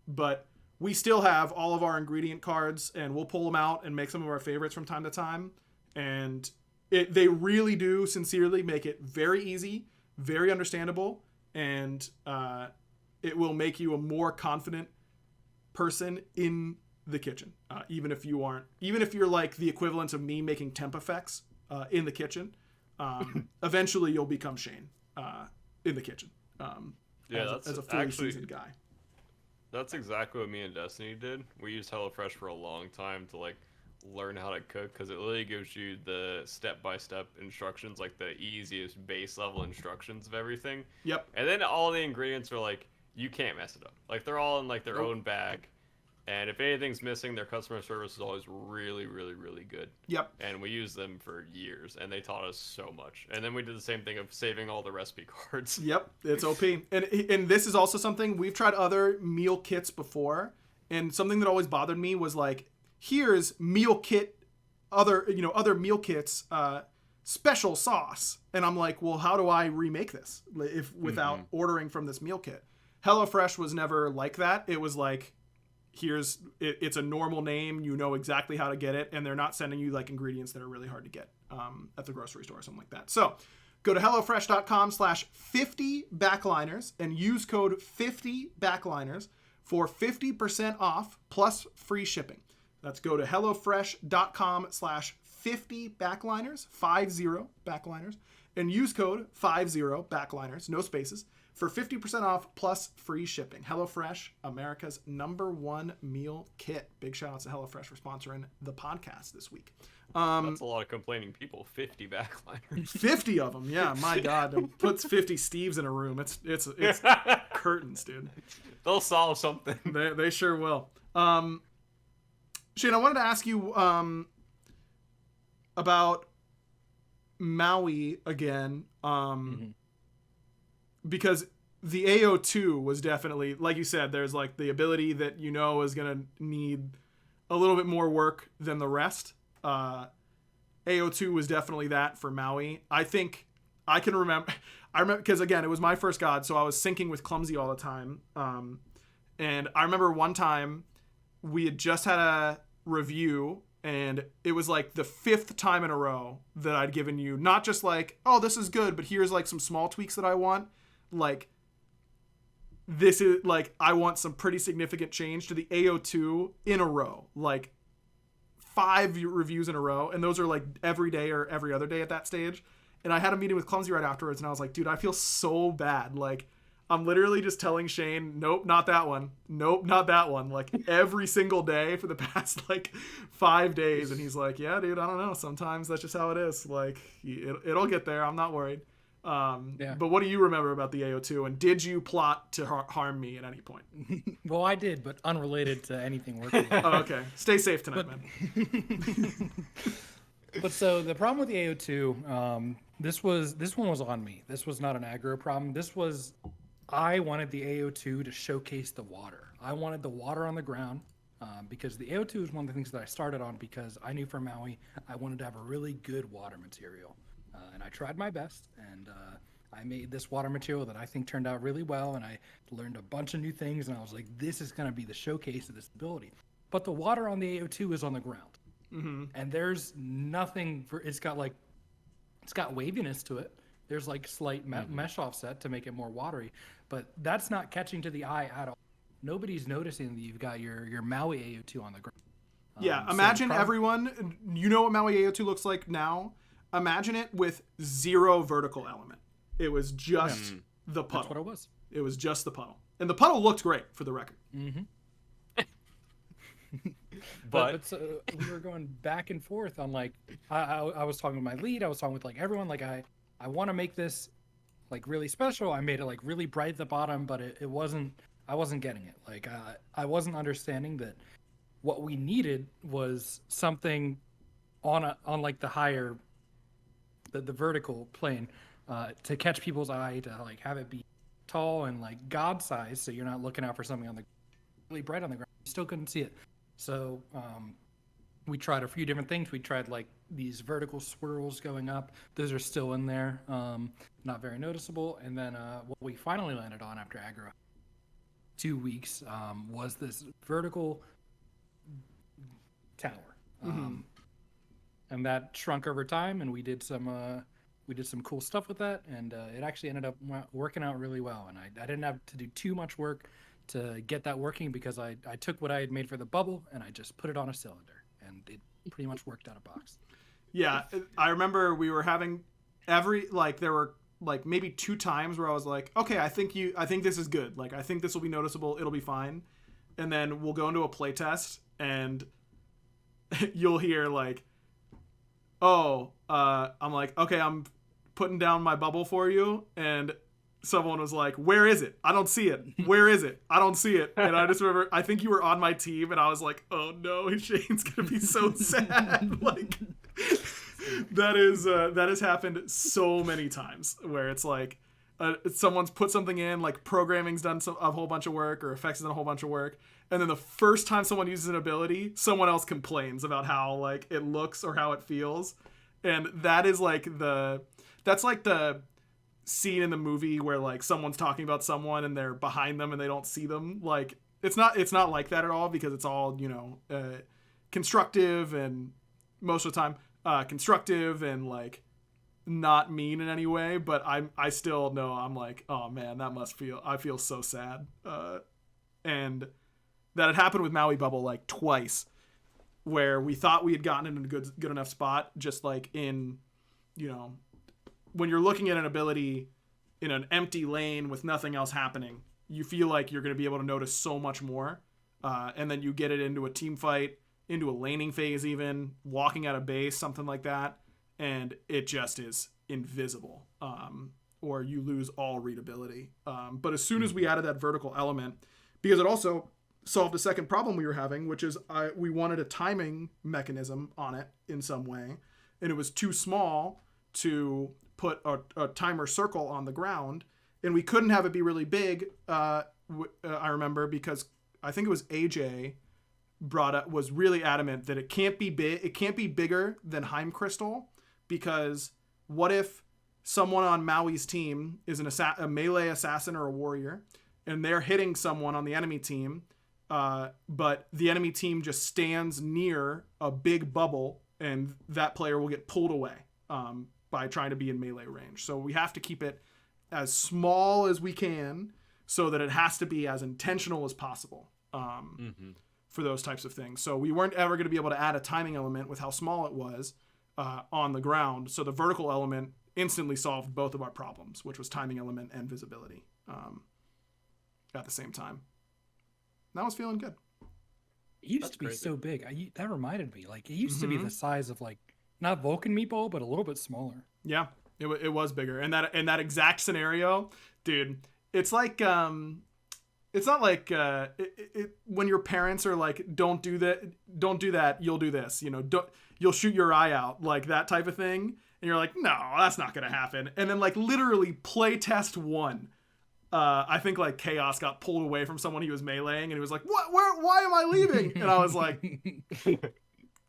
But we still have all of our ingredient cards, and we'll pull them out and make some of our favorites from time to time. And they really do sincerely make it very easy, very understandable, and it will make you a more confident person in the kitchen. Even if you're like the equivalent of me making temp effects in the kitchen, eventually you'll become Shane in the kitchen. As a fully seasoned guy. That's exactly what me and Destiny did. We used HelloFresh for a long time to learn how to cook, because it literally gives you the step-by-step instructions, like the easiest base level instructions of everything. Yep. And then all the ingredients are you can't mess it up. They're all in their own bag. And if anything's missing, their customer service is always really, really, really good. Yep. And we used them for years, and they taught us so much. And then we did the same thing of saving all the recipe cards. Yep, it's OP. And this is also something, we've tried other meal kits before, and something that always bothered me was here's meal kit, other meal kits, special sauce. And I'm like, well, how do I remake this without ordering from this meal kit? HelloFresh was never like that. It was it's a normal name, you know exactly how to get it, and they're not sending you ingredients that are really hard to get at the grocery store or something like that. So go to HelloFresh.com/50backliners and use code 50backliners for 50% off plus free shipping. Let's go to HelloFresh.com/50backliners, 50backliners, and use code 50backliners, no spaces, for 50% off plus free shipping. HelloFresh, America's #1 meal kit. Big shout out to HelloFresh for sponsoring the podcast this week. That's a lot of complaining people. 50 backliners. 50 of them, yeah. My God, it puts 50 Steves in a room. It's curtains, dude. They'll solve something. They sure will. Shane, I wanted to ask you about Maui again. Because the AO2 was definitely, like you said, there's the ability that is going to need a little bit more work than the rest. AO2 was definitely that for Maui. I think I remember because again, it was my first god, so I was syncing with Clumsy all the time. And I remember one time we had just had a review, and it was the 5th time in a row that I'd given you, not just oh, this is good, but here's some small tweaks that I want. This is I want some pretty significant change to the AO2 in a row, 5 reviews in a row, and those are every day or every other day at that stage. And I had a meeting with Clumsy right afterwards, and I was like, dude, I feel so bad. I'm literally just telling Shane, nope, not that one, nope, not that one, every single day for the past 5 days. And he's like, yeah, dude, I don't know, sometimes that's just how it is. It'll get there, I'm not worried. Yeah. But what do you remember about the AO2, and did you plot to harm me at any point? Well, I did, but unrelated to anything working. Oh, okay. Stay safe tonight, man. But so the problem with the AO2, this one was on me. This was not an aggro problem. I wanted the AO2 to showcase the water. I wanted the water on the ground. because the AO2 is one of the things that I started on because I knew for Maui I wanted to have a really good water material, and I tried my best, and I made this water material that I think turned out really well, and I learned a bunch of new things, and I was like, this is going to be the showcase of this ability. But the water on the AO2 is on the ground, and there's nothing for it's got waviness to it. There's like slight mesh offset to make it more watery, but that's not catching to the eye at all. Nobody's noticing that you've got your Maui AO2 on the ground. Yeah, imagine everyone, you know what Maui AO2 looks like now? Imagine it with 0 vertical element. It was just the puddle. That's what it was. It was just the puddle. And the puddle looked great, for the record. But so we were going back and forth on like, I was talking with my lead. I was talking with like everyone. Like I want to make this like really special. I made it like really bright at the bottom, but it wasn't. I wasn't getting it. Like I wasn't understanding that what we needed was something on like the higher, the vertical plane, to catch people's eye, to like have it be tall and like God size, so you're not looking out for something on the really bright on the ground. You still couldn't see it. So we tried a few different things. We tried like these vertical swirls going up. Those are still in there, not very noticeable. And then what we finally landed on after aggro 2 weeks was this vertical tower, and that shrunk over time. And we did some cool stuff with that, and it actually ended up working out really well. And I didn't have to do too much work to get that working because I took what I had made for the bubble and I just put it on a cylinder, and it pretty much worked out of box. Yeah, I remember we were having there were like maybe 2 times where I was like, okay, I think this is good. Like, I think this will be noticeable. It'll be fine. And then we'll go into a play test and you'll hear like, I'm like, okay, I'm putting down my bubble for you. And someone was like, where is it? I don't see it. Where is it? I don't see it. And I just remember, I think you were on my team and I was like, oh no, Shane's going to be so sad. Like, that has happened so many times where it's like someone's put something in, like programming's done a whole bunch of work or effects has done a whole bunch of work, and then the first time someone uses an ability, someone else complains about how like it looks or how it feels. And that's like the scene in the movie where like someone's talking about someone and they're behind them and they don't see them. Like it's not like that at all, because it's all, constructive, and most of the time constructive and like not mean in any way, but I still know, I'm like, oh man, I feel so sad. And that had happened with Maui Bubble like twice, where we thought we had gotten in a good enough spot, just like in, when you're looking at an ability in an empty lane with nothing else happening, you feel like you're going to be able to notice so much more. And then you get it into a team fight, into a laning phase, even walking out of base, something like that, and it just is invisible, or you lose all readability. But as soon as we added that vertical element, because it also solved a second problem we were having, which is we wanted a timing mechanism on it in some way, and it was too small to put a timer circle on the ground, and we couldn't have it be really big. I remember, because I think it was AJ was really adamant that it can't be big. It can't be bigger than Heim Crystal, because what if someone on Maui's team is a melee assassin or a warrior, and they're hitting someone on the enemy team, but the enemy team just stands near a big bubble, and that player will get pulled away by trying to be in melee range. So we have to keep it as small as we can, so that it has to be as intentional as possible. For those types of things. So we weren't ever going to be able to add a timing element with how small it was on the ground. So the vertical element instantly solved both of our problems, which was timing element and visibility at the same time. And I was feeling good. It used to be crazy. So big. That reminded me. Like, it used to be the size of like, not Vulcan meatball, but a little bit smaller. Yeah, it was bigger. And that exact scenario, dude, it's like... It's not like when your parents are like, don't do that, you'll do this, you'll shoot your eye out, like that type of thing. And you're like, no, that's not going to happen. And then like literally play test 1, I think like Chaos got pulled away from someone he was meleeing, and he was like, "What? Why am I leaving?" And I was like,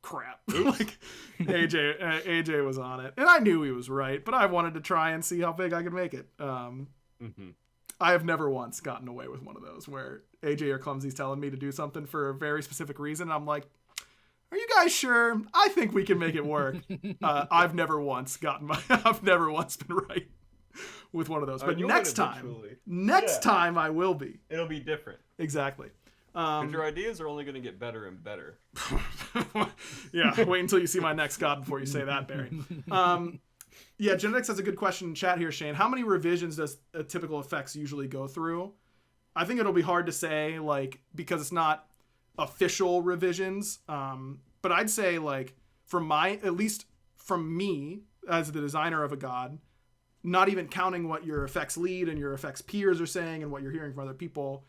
"Crap!" Like AJ was on it, and I knew he was right, but I wanted to try and see how big I could make it. I have never once gotten away with one of those where AJ or Clumsy's telling me to do something for a very specific reason, and I'm like, "Are you guys sure? I think we can make it work." I've never once been right with one of those. But next time I will be. It'll be different. Exactly. Because your ideas are only going to get better and better. Yeah, wait until you see my next god before you say that, Barry. Yeah, Genetics has a good question in chat here, Shane. How many revisions does a typical effects usually go through? I think it'll be hard to say, like, because it's not official revisions. But I'd say, like, at least from me as the designer of a god, not even counting what your effects lead and your effects peers are saying and what you're hearing from other people,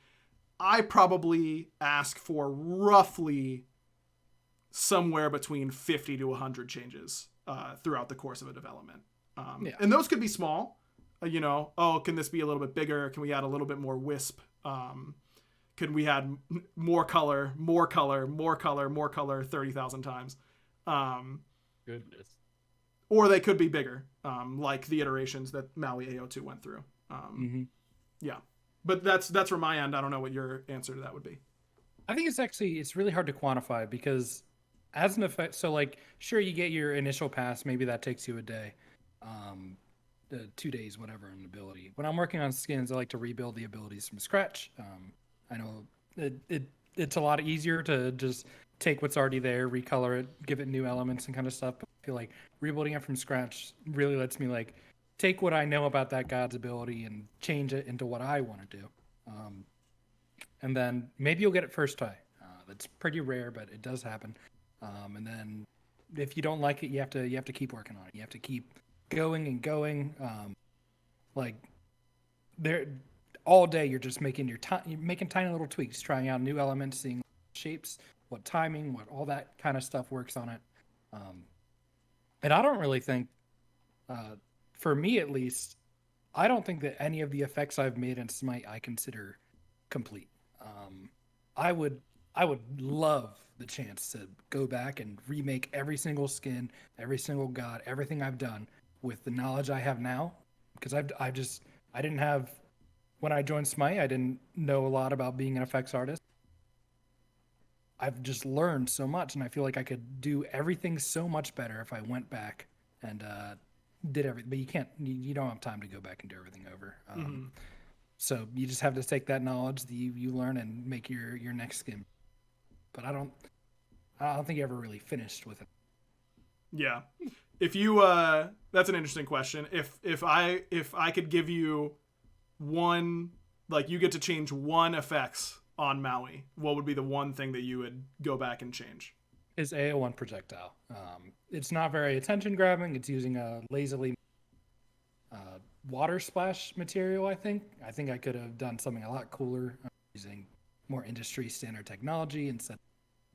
I probably ask for roughly somewhere between 50 to 100 changes throughout the course of a development. And those could be small, can this be a little bit bigger? Can we add a little bit more wisp? Could we add more color 30,000 times? Goodness. Or they could be bigger, like the iterations that Maui AO2 went through. Yeah. But that's from my end. I don't know what your answer to that would be. I think it's really hard to quantify because as an effect, so like, sure, you get your initial pass, maybe that takes you a day, 2 days, whatever, an ability. When I'm working on skins, I like to rebuild the abilities from scratch. I know it's a lot easier to just take what's already there, recolor it, give it new elements and kind of stuff. But I feel like rebuilding it from scratch really lets me like take what I know about that god's ability and change it into what I want to do. And then maybe you'll get it first try. That's pretty rare, but it does happen. And then if you don't like it, you have to keep working on it. You have to keep going and going. Like there all day, you're just making you're making tiny little tweaks, trying out new elements, seeing shapes, what timing, what all that kind of stuff works on it. And I don't really think, for me at least, I don't think that any of the effects I've made in Smite I consider complete. I would love the chance to go back and remake every single skin, every single god, everything I've done with the knowledge I have now, because I didn't have, when I joined Smite, I didn't know a lot about being an effects artist. I've just learned so much, and I feel like I could do everything so much better if I went back and did everything. But you don't have time to go back and do everything over. So you just have to take that knowledge that you learn and make your next skin. But I don't think you ever really finished with it. Yeah. If you that's an interesting question. If I could give you one, like, you get to change one effects on Maui, what would be the one thing that you would go back and change? Is AO1 projectile. It's not very attention grabbing. It's using a lazily water splash material. I think I could have done something a lot cooler, using more industry standard technology instead of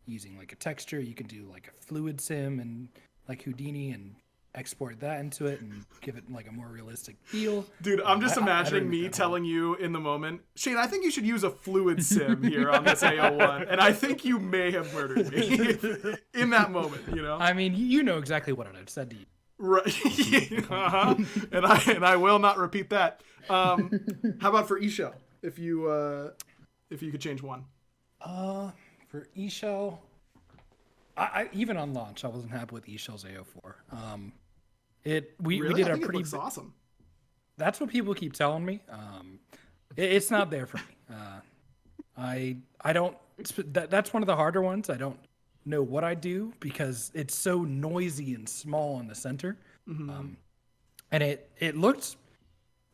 using like a texture. You can do like a fluid sim and like Houdini and export that into it and give it like a more realistic feel. Dude, I'm just imagining me telling you in the moment, Shane, I think you should use a fluid sim here on this AO1. And I think you may have murdered me in that moment, you know? I mean, you know exactly what I've said to you. Right. Uh-huh. And I will not repeat that. How about for eShell? If you could change one. For eShell, I even on launch, I wasn't happy with eShell's AO4. We did I a think pretty. It looks awesome. That's what people keep telling me. It's not there for me. I don't. That's one of the harder ones. I don't know what I do because it's so noisy and small in the center. And it looked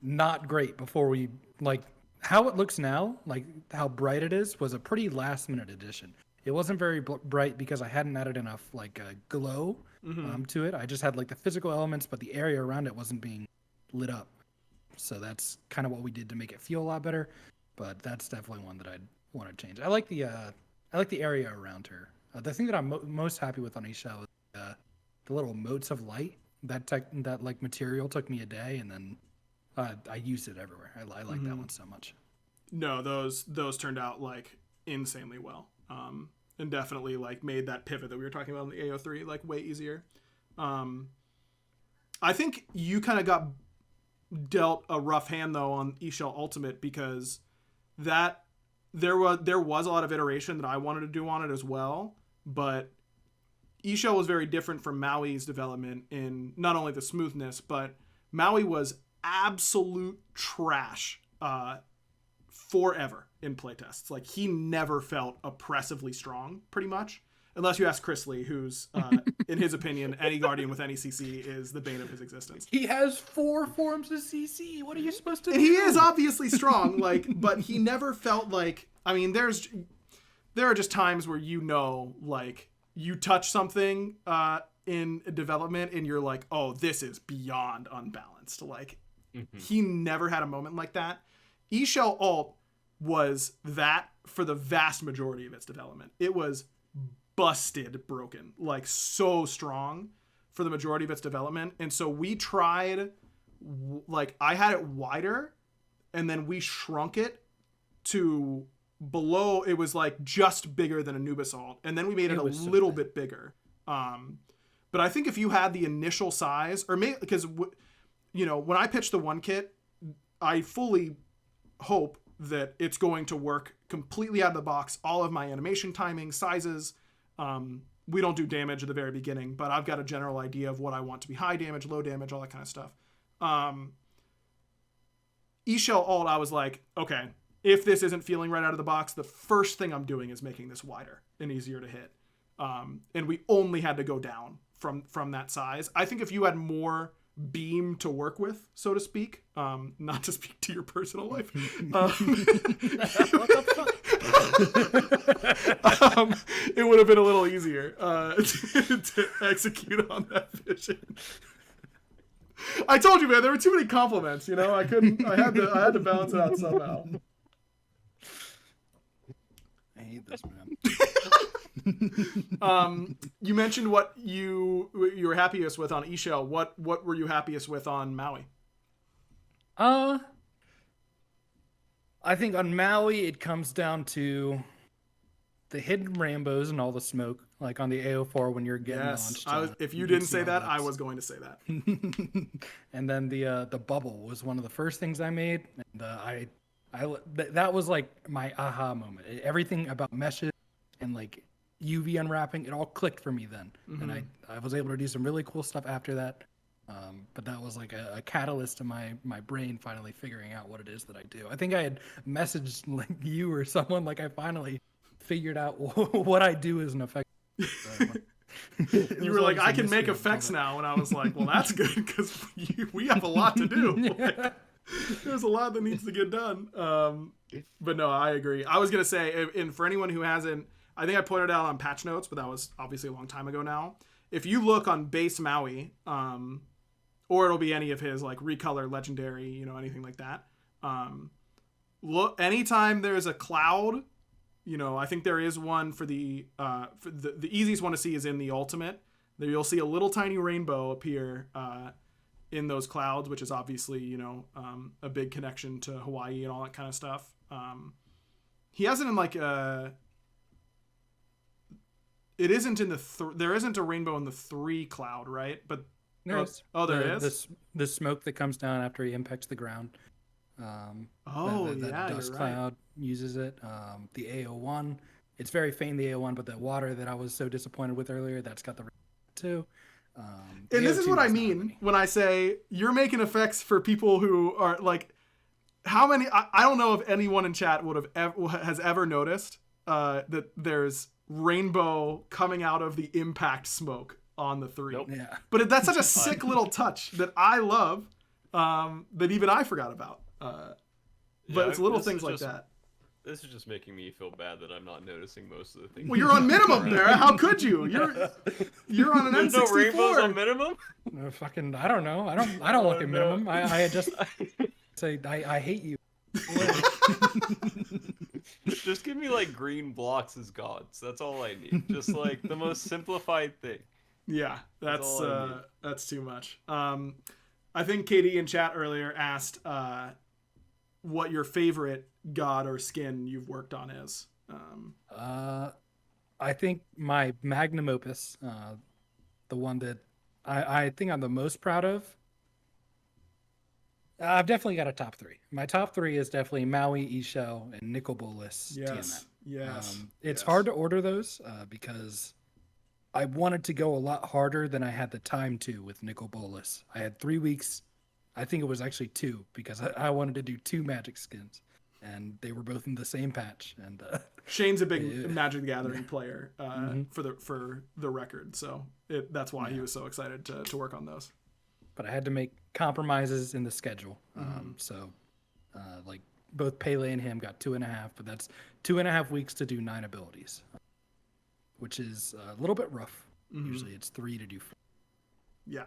not great before we, like, how it looks now, like how bright it is, was a pretty last minute addition. It wasn't very bright because I hadn't added enough like glow to it. I just had like the physical elements, but the area around it wasn't being lit up. So that's kind of what we did to make it feel a lot better. But that's definitely one that I'd want to change. I like the area around her. The thing that I'm most happy with on eShell is the little motes of light. That like material took me a day, and then I used it everywhere. I like that one so much. No, those turned out like insanely well, and definitely like made that pivot that we were talking about in the AO3 like way easier. I think you kind of got dealt a rough hand though on eShell Ultimate, because that there was a lot of iteration that I wanted to do on it as well, but eShell was very different from Maui's development in not only the smoothness, but Maui was absolute trash forever in playtests. Like, he never felt oppressively strong, pretty much. Unless you ask Chris Lee, who's, in his opinion, any Guardian with any CC is the bane of his existence. He has 4 forms of CC. What are you supposed to do? And he is obviously strong, like, but he never felt like, I mean, there are just times where, like, you touch something in development and you're like, oh, this is beyond unbalanced. Like, he never had a moment like that. eShell Alt was that for the vast majority of its development. It was busted broken, like so strong for the majority of its development. And so we tried, like, I had it wider and then we shrunk it to below. It was like just bigger than Anubis Alt, and then we made it a little bit bigger. But I think if you had the initial size, or maybe because when I pitched the one kit, I fully hope that it's going to work completely out of the box. All of my animation timing, sizes. We don't do damage at the very beginning, but I've got a general idea of what I want to be high damage, low damage, all that kind of stuff. eShell Alt, I was like, okay, if this isn't feeling right out of the box, the first thing I'm doing is making this wider and easier to hit. And we only had to go down from that size. I think if you had more beam to work with, so to speak, not to speak to your personal life, it would have been a little easier to execute on that vision. I told you, man, there were too many compliments. I had to balance it out somehow. I hate this, man. You mentioned what you were happiest with on eShell. What were you happiest with on Maui? I think on Maui it comes down to the hidden rainbows and all the smoke, like on the AO4 when you're getting launched. If you didn't say that, I was going to say that. And then the bubble was one of the first things I made, and that was like my aha moment. Everything about meshes and like UV unwrapping, it all clicked for me then. And I was able to do some really cool stuff after that. But that was like a catalyst to my brain finally figuring out what it is that I do. I think I had messaged like you or someone, like I finally figured out what I do as an effect. You were like, I can make effects now. And I was like, well, that's good because we have a lot to do. Like, there's a lot that needs to get done. But no, I agree. I was going to say, and for anyone who hasn't, I think I pointed out on patch notes, but that was obviously a long time ago now. If you look on base Maui, or it'll be any of his like recolor legendary, anything like that. Look, anytime there's a cloud, I think there is one for the easiest one to see is in the ultimate. There you'll see a little tiny rainbow appear in those clouds, which is obviously, a big connection to Hawaii and all that kind of stuff. He hasn't in like it isn't in there isn't a rainbow in the 3 cloud, right? But there is the smoke that comes down after he impacts the ground. That dust cloud uses it. The AO1, it's very faint, the AO1, but the water that I was so disappointed with earlier, that's got the too. And this is what I mean when I say you're making effects for people who are like, how many? I don't know if anyone in chat has ever noticed that there's rainbow coming out of the impact smoke on the 3. Nope. Yeah. But that's such a sick little touch that I love, that even I forgot about. But it's little things like that. This is just making me feel bad that I'm not noticing most of the things. Well, you're on minimum there. How could you? You're on an There's N64. no rainbows on minimum? I don't know. I don't look at minimum. I just say I hate you. Just give me like green blocks as gods. That's all I need. Just like the most simplified thing. Yeah, that's too much. I think KD in chat earlier asked what your favorite god or skin you've worked on is. I think my magnum opus, the one that I think I'm the most proud of. I've definitely got a top three. My top three is definitely Maui, Ishel, and Nicol Bolas Tiamat. Yes. It's hard to order those because I wanted to go a lot harder than I had the time to with Nicol Bolas. I had 3 weeks. I think it was actually 2 because I wanted to do 2 magic skins, and they were both in the same patch. And Shane's a big Magic the Gathering player for the record, so that's why he was so excited to work on those. But I had to make compromises in the schedule. So like both Pele and him got 2.5, but that's 2.5 weeks to do 9 abilities, which is a little bit rough. Usually it's 3 to do 4. Yeah.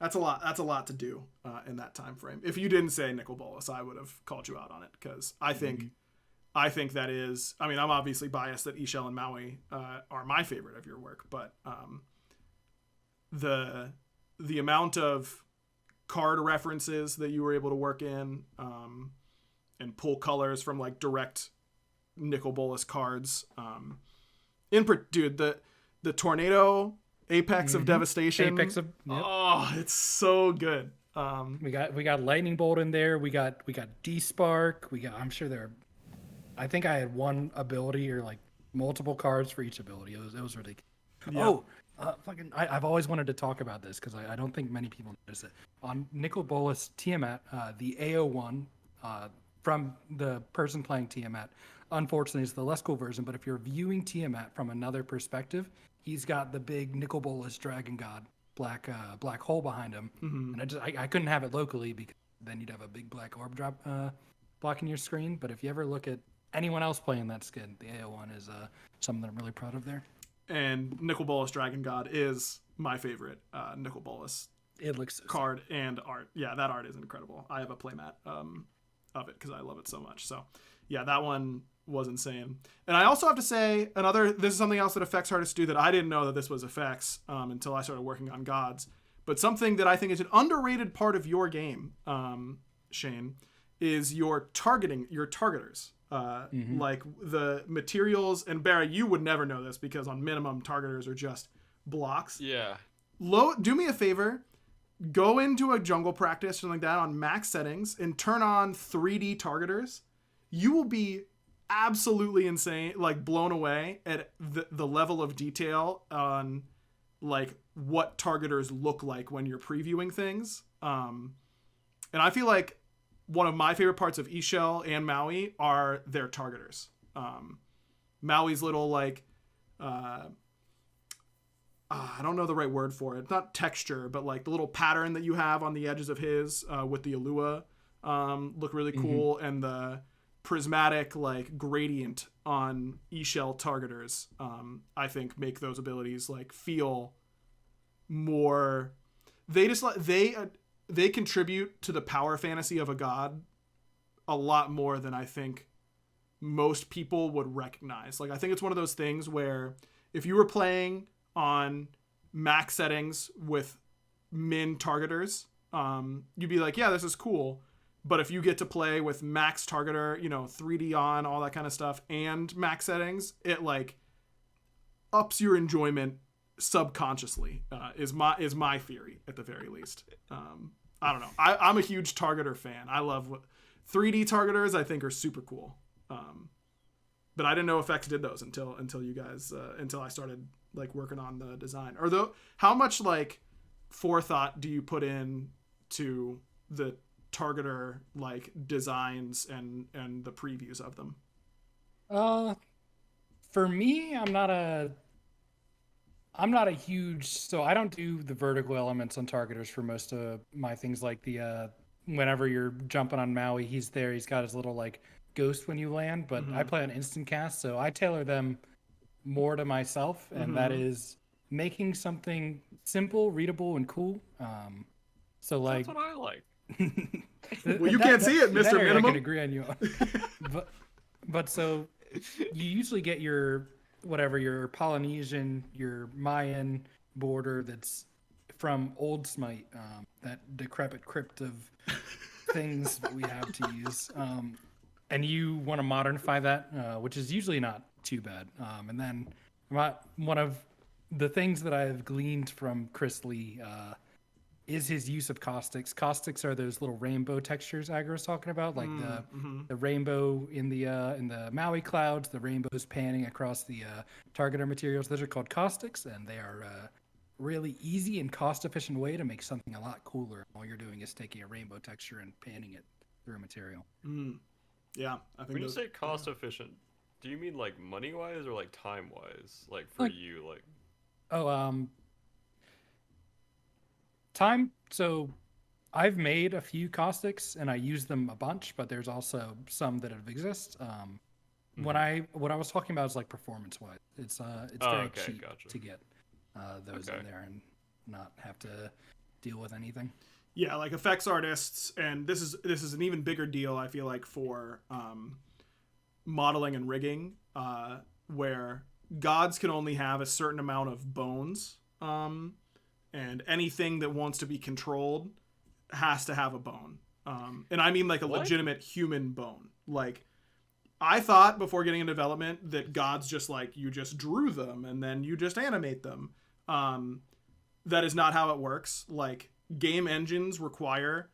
That's a lot. That's a lot to do in that time frame. If you didn't say Nicol Bolas, I would have called you out on it because I think that is. I mean, I'm obviously biased that Ishel and Maui are my favorite of your work, but the amount of card references that you were able to work in and pull colors from like direct Nicol Bolas cards. Dude, the tornado. Apex of Devastation. Yep. Oh, it's so good. We got Lightning Bolt in there. We got D-Spark. I'm sure I think I had 1 ability or like multiple cards for each ability. It was ridiculous. Yeah. I've always wanted to talk about this because I don't think many people notice it. On Nicol Bolas Tiamat, the AO1 from the person playing Tiamat, unfortunately, is the less cool version. But if you're viewing Tiamat from another perspective, he's got the big Nicol Bolas Dragon God black hole behind him, and I couldn't have it locally because then you'd have a big black orb drop blocking your screen. But if you ever look at anyone else playing that skin, the AO1 is something that I'm really proud of there. And Nicol Bolas Dragon God is my favorite Nicol Bolas It looks so card and art. Yeah, that art is incredible. I have a playmat of it because I love it so much. So yeah, that one was insane. And I also have to say this is something else that affects Hardest to Do that I didn't know that this was effects until I started working on gods. But something that I think is an underrated part of your game, Shane, is your targeters. Like the materials, and Barry, you would never know this because on minimum targeters are just blocks. Yeah. Do me a favor, go into a jungle practice or something like that on max settings and turn on 3D targeters. You will be absolutely insane, like blown away at the level of detail on like what targeters look like when you're previewing things. And I feel like one of my favorite parts of Ishel and Maui are their targeters. Maui's little like I don't know the right word for it. Not texture, but like the little pattern that you have on the edges of his with the Alua look really cool, and the prismatic like gradient on Ishel targeters I think make those abilities like feel more. They just like they contribute to the power fantasy of a god a lot more than I think most people would recognize. Like I think it's one of those things where if you were playing on max settings with min targeters, you'd be like, yeah, this is cool. But if you get to play with max targeter, 3D on, all that kind of stuff, and max settings, it like ups your enjoyment subconsciously. Is my theory at the very least. I don't know. I'm a huge targeter fan. I love 3D targeters. I think are super cool. But I didn't know FX did those until you guys until I started like working on the design. Or how much like forethought do you put in to the targeter like designs and the previews of them? For me, I'm not a huge, so I don't do the vertical elements on targeters for most of my things. Like the whenever you're jumping on Maui, he's there, he's got his little like ghost when you land, but I play on instant cast, so I tailor them more to myself, and that is making something simple, readable, and cool. So like that's what I like. Well, you can't see it, Mr. Minimum. I can agree on you on. but so you usually get your Polynesian, your Mayan border that's from old Smite, that decrepit crypt of things that we have to use, and you want to modernify that, which is usually not too bad. And then one of the things that I've gleaned from Chris Lee is his use of caustics. Caustics are those little rainbow textures Agra was talking about, like the rainbow in the Maui clouds, the rainbows panning across the targeter materials. Those are called caustics, and they are really easy and cost-efficient way to make something a lot cooler. All you're doing is taking a rainbow texture and panning it through a material. Yeah, I think when you say cost-efficient, do you mean like money-wise or like time-wise? Like for you, like... Time. So I've made a few caustics and I use them a bunch, but there's also some that have exist. What I was talking about is like performance wise. It's very cheap to get those in there and not have to deal with anything. Yeah, like effects artists, and this is an even bigger deal, I feel like, for modeling and rigging, where gods can only have a certain amount of bones. And anything that wants to be controlled has to have a bone. And I mean like a legitimate human bone. Like, I thought before getting into development that gods just like, you just drew them and then you just animate them. That is not how it works. Like, game engines require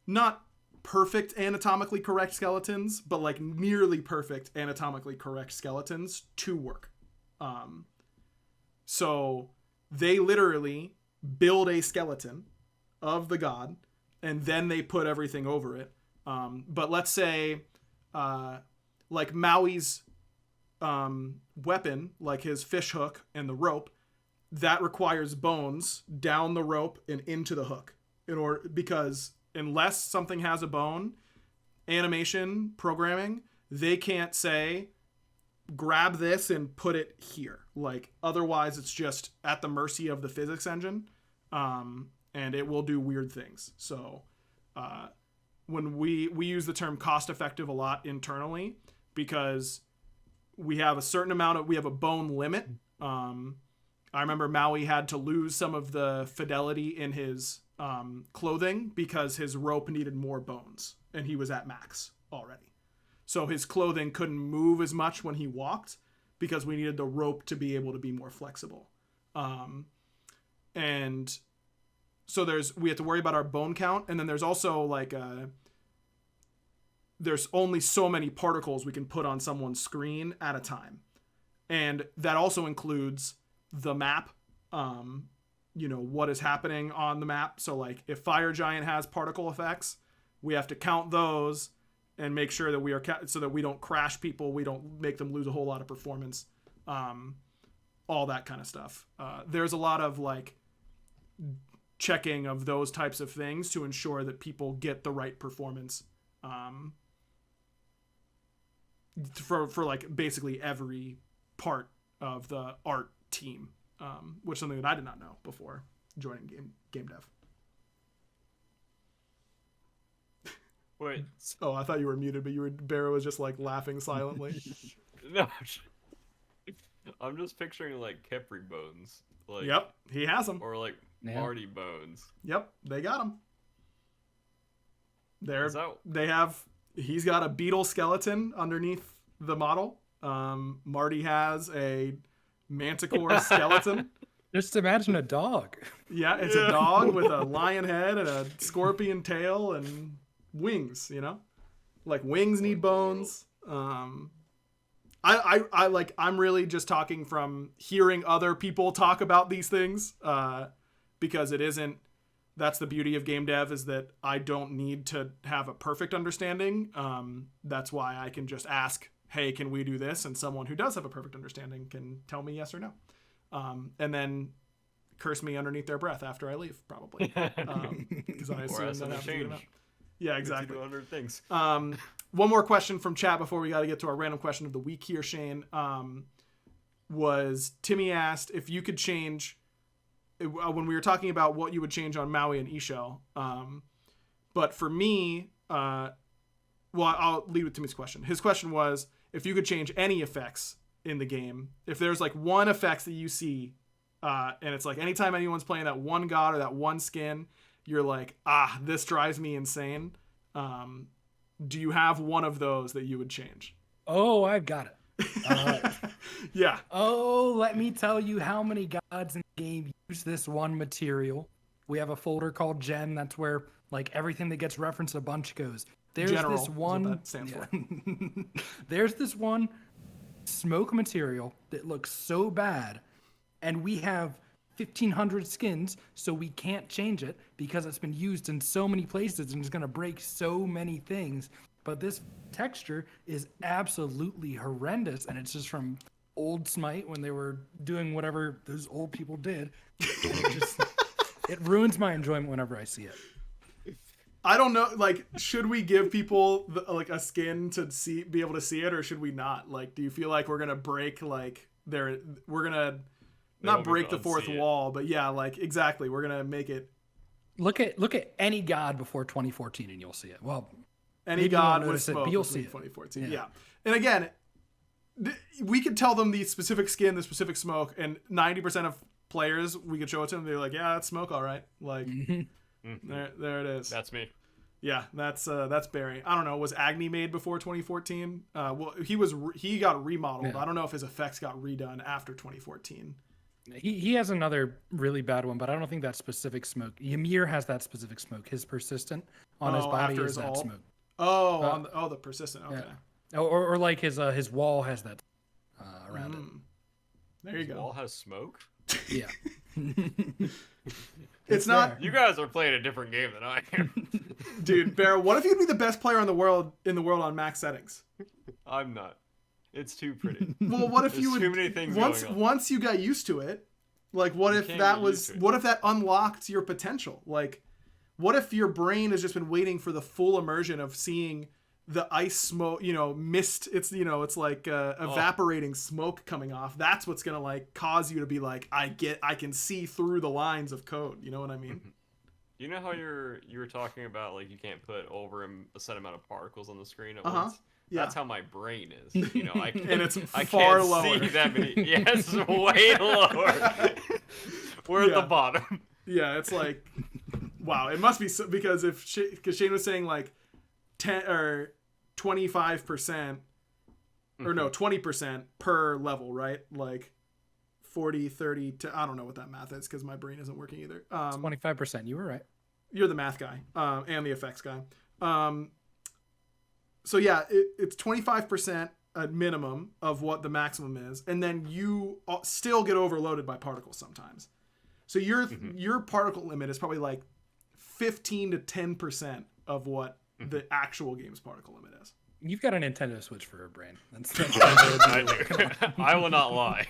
not perfect anatomically correct skeletons, but like nearly perfect anatomically correct skeletons to work. So they literally build a skeleton of the god and then they put everything over it. But let's say like Maui's weapon, like his fish hook and the rope, that requires bones down the rope and into the hook because unless something has a bone, animation programming, they can't say grab this and put it here. Like, otherwise it's just at the mercy of the physics engine, and it will do weird things. So when we use the term cost effective a lot internally because we have a bone limit. I remember Maui had to lose some of the fidelity in his clothing because his rope needed more bones and he was at max already. So his clothing couldn't move as much when he walked because we needed the rope to be able to be more flexible. And so we have to worry about our bone count. And then there's also like there's only so many particles we can put on someone's screen at a time. And that also includes the map, what is happening on the map. So like if Fire Giant has particle effects, we have to count those and make sure that so that we don't crash people, we don't make them lose a whole lot of performance, all that kind of stuff. There's a lot of like checking of those types of things to ensure that people get the right performance for like basically every part of the art team, which is something that I did not know before joining game dev. Wait. Oh, I thought you were muted, but Barrow was just like laughing silently. No. I'm just picturing like Kepri bones. Like, yep, he has them. Or like Marty bones. Yep, they got them. He's got a beetle skeleton underneath the model. Marty has a manticore skeleton. Just imagine a dog. Yeah, it's a dog with a lion head and a scorpion tail and wings, like wings need bones. I'm really just talking from hearing other people talk about these things, because that's the beauty of game dev, is that I don't need to have a perfect understanding. That's why I can just ask, hey, can we do this? And someone who does have a perfect understanding can tell me yes or no. And then curse me underneath their breath after I leave, probably. Because I assume that change. Yeah, exactly. 200 things. One more question from chat before we got to get to our random question of the week here, Shane. Was Timmy asked if you could change when we were talking about what you would change on Maui and Ishel. But for me, I'll lead with Timmy's question. His question was if you could change any effects in the game. If there's like one effects that you see And it's like anytime anyone's playing that one god or that one skin, you're like, this drives me insane. Do you have one of those that you would change? Oh, I've got it. Yeah. Oh, let me tell you how many gods in the game use this one material. We have a folder called Gen. That's where like everything that gets referenced a bunch goes. There's General this one. is what that stands for. There's this one smoke material that looks so bad, and we have 1,500 skins, so we can't change it because it's been used in so many places and it's gonna break so many things. But this texture is absolutely horrendous, and it's just from old Smite when they were doing whatever those old people did. And it ruins my enjoyment whenever I see it. I don't know. Like, should we give people like a skin to be able to see it, or should we not? Like, do you feel like we're gonna break we're gonna not break the fourth wall, but yeah, like exactly, we're gonna make it. Look at any god before 2014, and you'll see it. Well. Any god with smoke you'll see it. 2014. Yeah. And again, we could tell them the specific skin, the specific smoke, and 90% of players, we could show it to them. They're like, yeah, that's smoke, all right. Like, there it is. That's me. Yeah, that's Barry. I don't know. Was Agni made before 2014? Well, he got remodeled. Yeah. I don't know if his effects got redone after 2014. He has another really bad one, but I don't think that specific smoke. Ymir has that specific smoke. His persistent on his body is that smoke. Oh, the persistent. Okay. Yeah. Or like his wall has that around it. There you go. Wall has smoke. Yeah. It's not. You guys are playing a different game than I am. Dude, Bear, what if you'd be the best player in the world on max settings? I'm not. It's too pretty. Well, what if you would? Too many things once you got used to it, like what if that unlocked your potential? Like, what if your brain has just been waiting for the full immersion of seeing the ice smoke, mist? It's like evaporating smoke coming off. That's what's gonna like cause you to be like, I can see through the lines of code. You know what I mean? You know how you were talking about like you can't put over a set amount of particles on the screen at once? Yeah. That's how my brain is. And it's I far can't lower. see that many. Yes, way lower. We're at the bottom. Yeah, it's like, wow. It must be because because Shane was saying like 10 or 25%, or no, 20% per level, right? Like 40, 30 to, I don't know what that math is because my brain isn't working either. 25%. You were right. You're the math guy, and the effects guy. So yeah, it's 25% at minimum of what the maximum is, and then you still get overloaded by particles sometimes. So your particle limit is probably like 15 to 10% of what the actual game's particle limit is. You've got a Nintendo Switch for a brain. That's I will not lie.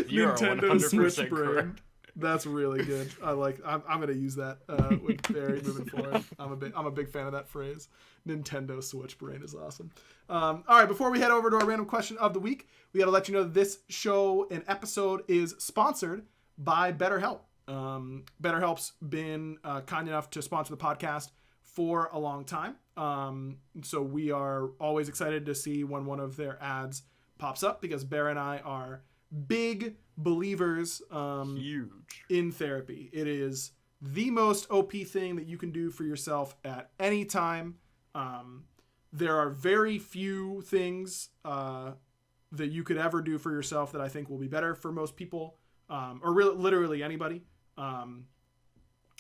You Nintendo are 100% Switch brain. correct. That's really good. I'm gonna use that with Barry moving forward. I'm a big fan of that phrase. Nintendo Switch brain is awesome. All right, before we head over to our random question of the week, we got to let you know that this show and episode is sponsored by BetterHelp. BetterHelp's been kind enough to sponsor the podcast for a long time. So we are always excited to see when one of their ads pops up because Bear and I are big believers in therapy. It is the most OP thing that you can do for yourself at any time. There are very few things that you could ever do for yourself that I think will be better for most people, or really, literally anybody. And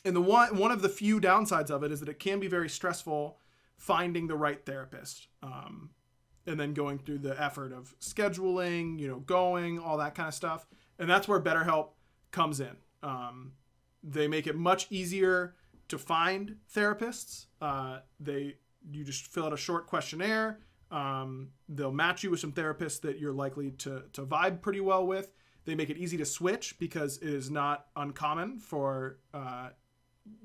the one of the few downsides of it is that it can be very stressful finding the right therapist, and then going through the effort of scheduling, going, all that kind of stuff. And that's where BetterHelp comes in. They make it much easier to find therapists. You just fill out a short questionnaire. They'll match you with some therapists that you're likely to vibe pretty well with. They make it easy to switch because it is not uncommon for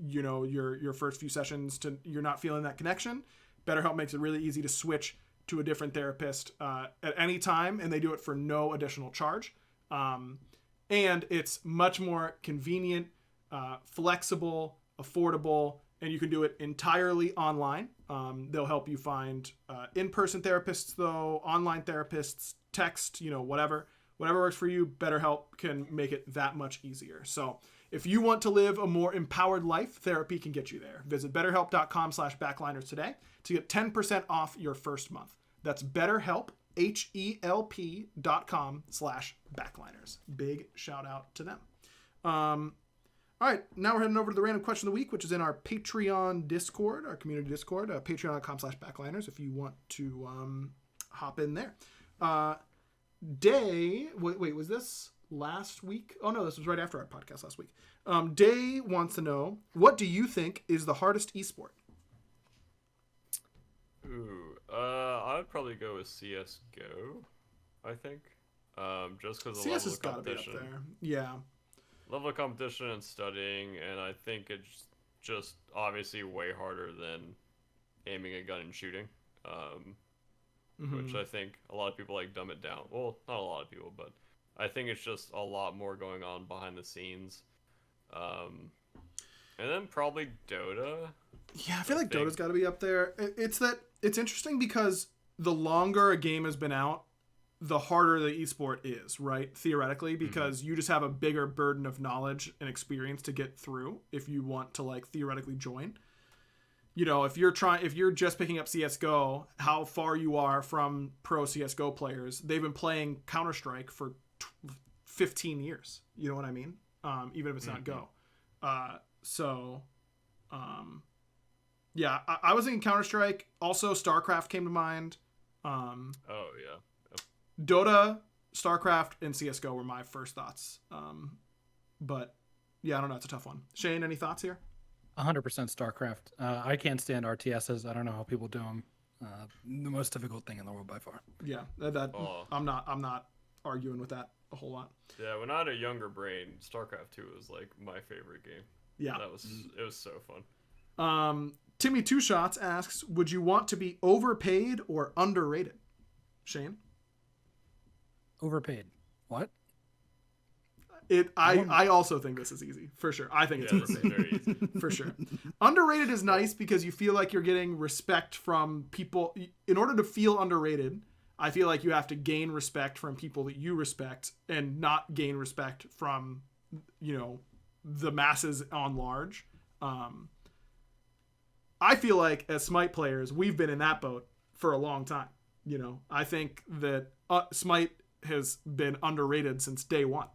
your first few sessions you're not feeling that connection. BetterHelp makes it really easy to switch to a different therapist at any time, and they do it for no additional charge. And it's much more convenient, flexible, affordable, and you can do it entirely online. They'll help you find in-person therapists, though, online therapists, text, whatever Whatever works for you, BetterHelp can make it that much easier. So if you want to live a more empowered life, therapy can get you there. Visit betterhelp.com/backliners today to get 10% off your first month. That's BetterHelp, HELP.com/backliners. Big shout out to them. All right, now we're heading over to the random question of the week, which is in our Patreon Discord, our community Discord, patreon.com/backliners if you want to hop in there. Wait, was this last week? Oh no, this was right after our podcast last week. Day wants to know, what do you think is the hardest esport? Ooh, I would probably go with CS:GO. I think, just because the CS level has of got to be up competition, there. Yeah. level of competition and studying, and I think it's just obviously way harder than aiming a gun and shooting. Which I think a lot of people like dumb it down. Well, not a lot of people, but I think it's just a lot more going on behind the scenes. And then probably Dota. Yeah, I feel like Dota's got to be up there. It's interesting because the longer a game has been out, the harder the esport is, right? Theoretically, because you just have a bigger burden of knowledge and experience to get through if you want to like theoretically join. You know, if you're just picking up CS:GO, how far you are from pro CS:GO players, they've been playing Counter-Strike for 15 years. You know what I mean? Even if it's not Go. Yeah, I was thinking Counter-Strike. Also, StarCraft came to mind. Oh, yeah. Yep. Dota, StarCraft, and CS:GO were my first thoughts. But, yeah, I don't know. It's a tough one. Shane, any thoughts here? 100% StarCraft. I can't stand RTSs. I don't know how people do them. The most difficult thing in the world by far. Yeah, I'm not arguing with that a whole lot. Yeah, when I had a younger brain, StarCraft 2 was like my favorite game. Yeah, it was so fun. Timmy Two Shots asks, would you want to be overpaid or underrated? Shane? Overpaid. What? I also think this is easy, for sure. I think it's overpaid. Very easy. For sure. Underrated is nice because you feel like you're getting respect from people. In order to feel underrated, I feel like you have to gain respect from people that you respect and not gain respect from, the masses on large. I feel like as Smite players, we've been in that boat for a long time. I think that Smite has been underrated since day one.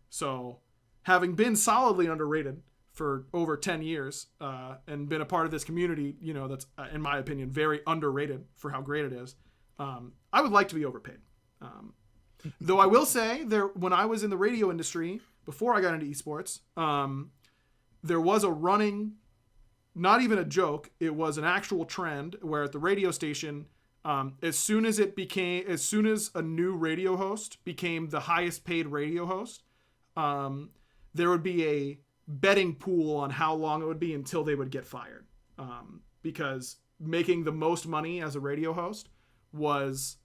So having been solidly underrated for over 10 years, and been a part of this community, that's, in my opinion, very underrated for how great it is. I would like to be overpaid. Though I will say when I was in the radio industry, before I got into esports, there was a running, not even a joke, it was an actual trend where at the radio station, as soon as a new radio host became the highest paid radio host, there would be a betting pool on how long it would be until they would get fired. Because making the most money as a radio host was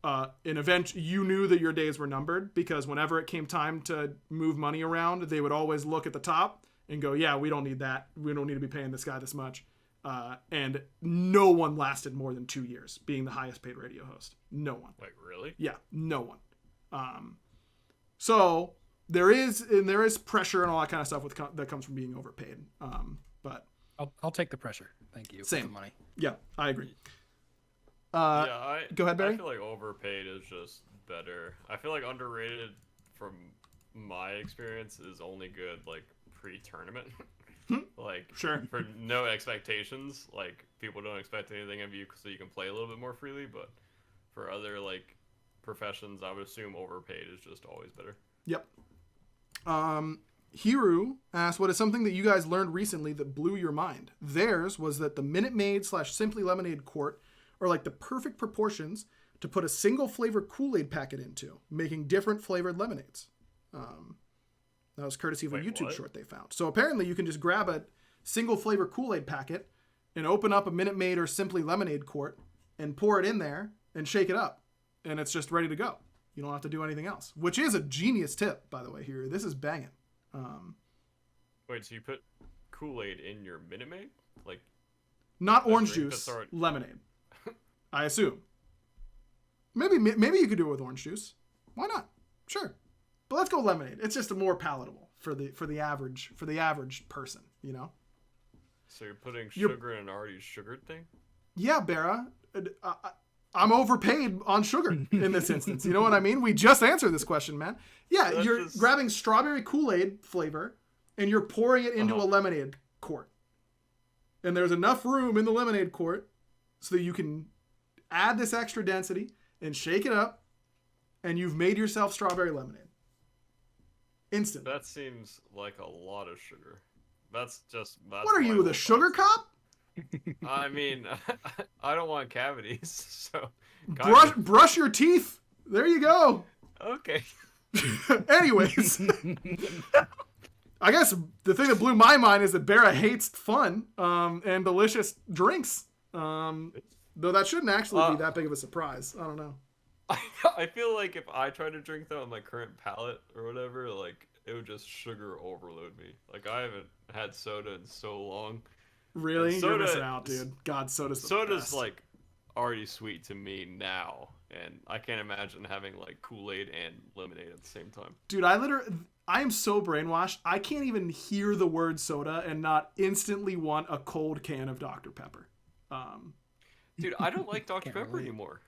an event. You knew that your days were numbered because whenever it came time to move money around, they would always look at the top and go, yeah, we don't need that. We don't need to be paying this guy this much. And no one lasted more than 2 years being the highest paid radio host. No one. Like, really? Yeah, no one. So there is pressure and all that kind of stuff that comes from being overpaid. But I'll take the pressure. Thank you. Same. For the money. Yeah, I agree. Go ahead, Barry. I feel like overpaid is just better. I feel like underrated, from my experience, is only good like pre-tournament. Like, sure, for no expectations. Like, people don't expect anything of you, so you can play a little bit more freely. But for other like professions, I would assume overpaid is just always better. Yep. Hiru asked, what is something that you guys learned recently that blew your mind? Theirs was that the Minute Maid / Simply Lemonade quart are like the perfect proportions to put a single flavor Kool-Aid packet into, making different flavored lemonades. That was courtesy of a YouTube short they found. So apparently you can just grab a single flavor Kool-Aid packet and open up a Minute Maid or Simply Lemonade quart and pour it in there and shake it up. And it's just ready to go. You don't have to do anything else, which is a genius tip, by the way, here. This is banging. Wait, so you put Kool-Aid in your Minute Maid? Like, not orange juice, lemonade. I assume. Maybe you could do it with orange juice. Why not? Sure. But let's go lemonade. It's just more palatable for the average person, you know? So you're putting sugar in an already sugared thing? Yeah, Bera. I'm overpaid on sugar in this instance. You know what I mean? We just answered this question, man. Yeah, you're grabbing strawberry Kool-Aid flavor and you're pouring it into a lemonade quart. And there's enough room in the lemonade quart so that you can add this extra density and shake it up, and you've made yourself strawberry lemonade. Instant. That seems like a lot of sugar. That's what are you, the sugar cop? I mean, I don't want cavities, so... Brush your teeth. There you go. Okay. Anyways. I guess the thing that blew my mind is that Bera hates fun and delicious drinks. Though that shouldn't actually be that big of a surprise. I don't know. I feel like if I tried to drink that on my current palate or whatever, like, it would just sugar overload me. Like, I haven't had soda in so long. Really? You're missing out, dude. God, soda's the best. Like, already sweet to me now. And I can't imagine having, like, Kool-Aid and lemonade at the same time. Dude, I am so brainwashed. I can't even hear the word soda and not instantly want a cold can of Dr. Pepper. Dude, I don't like Dr. Pepper anymore.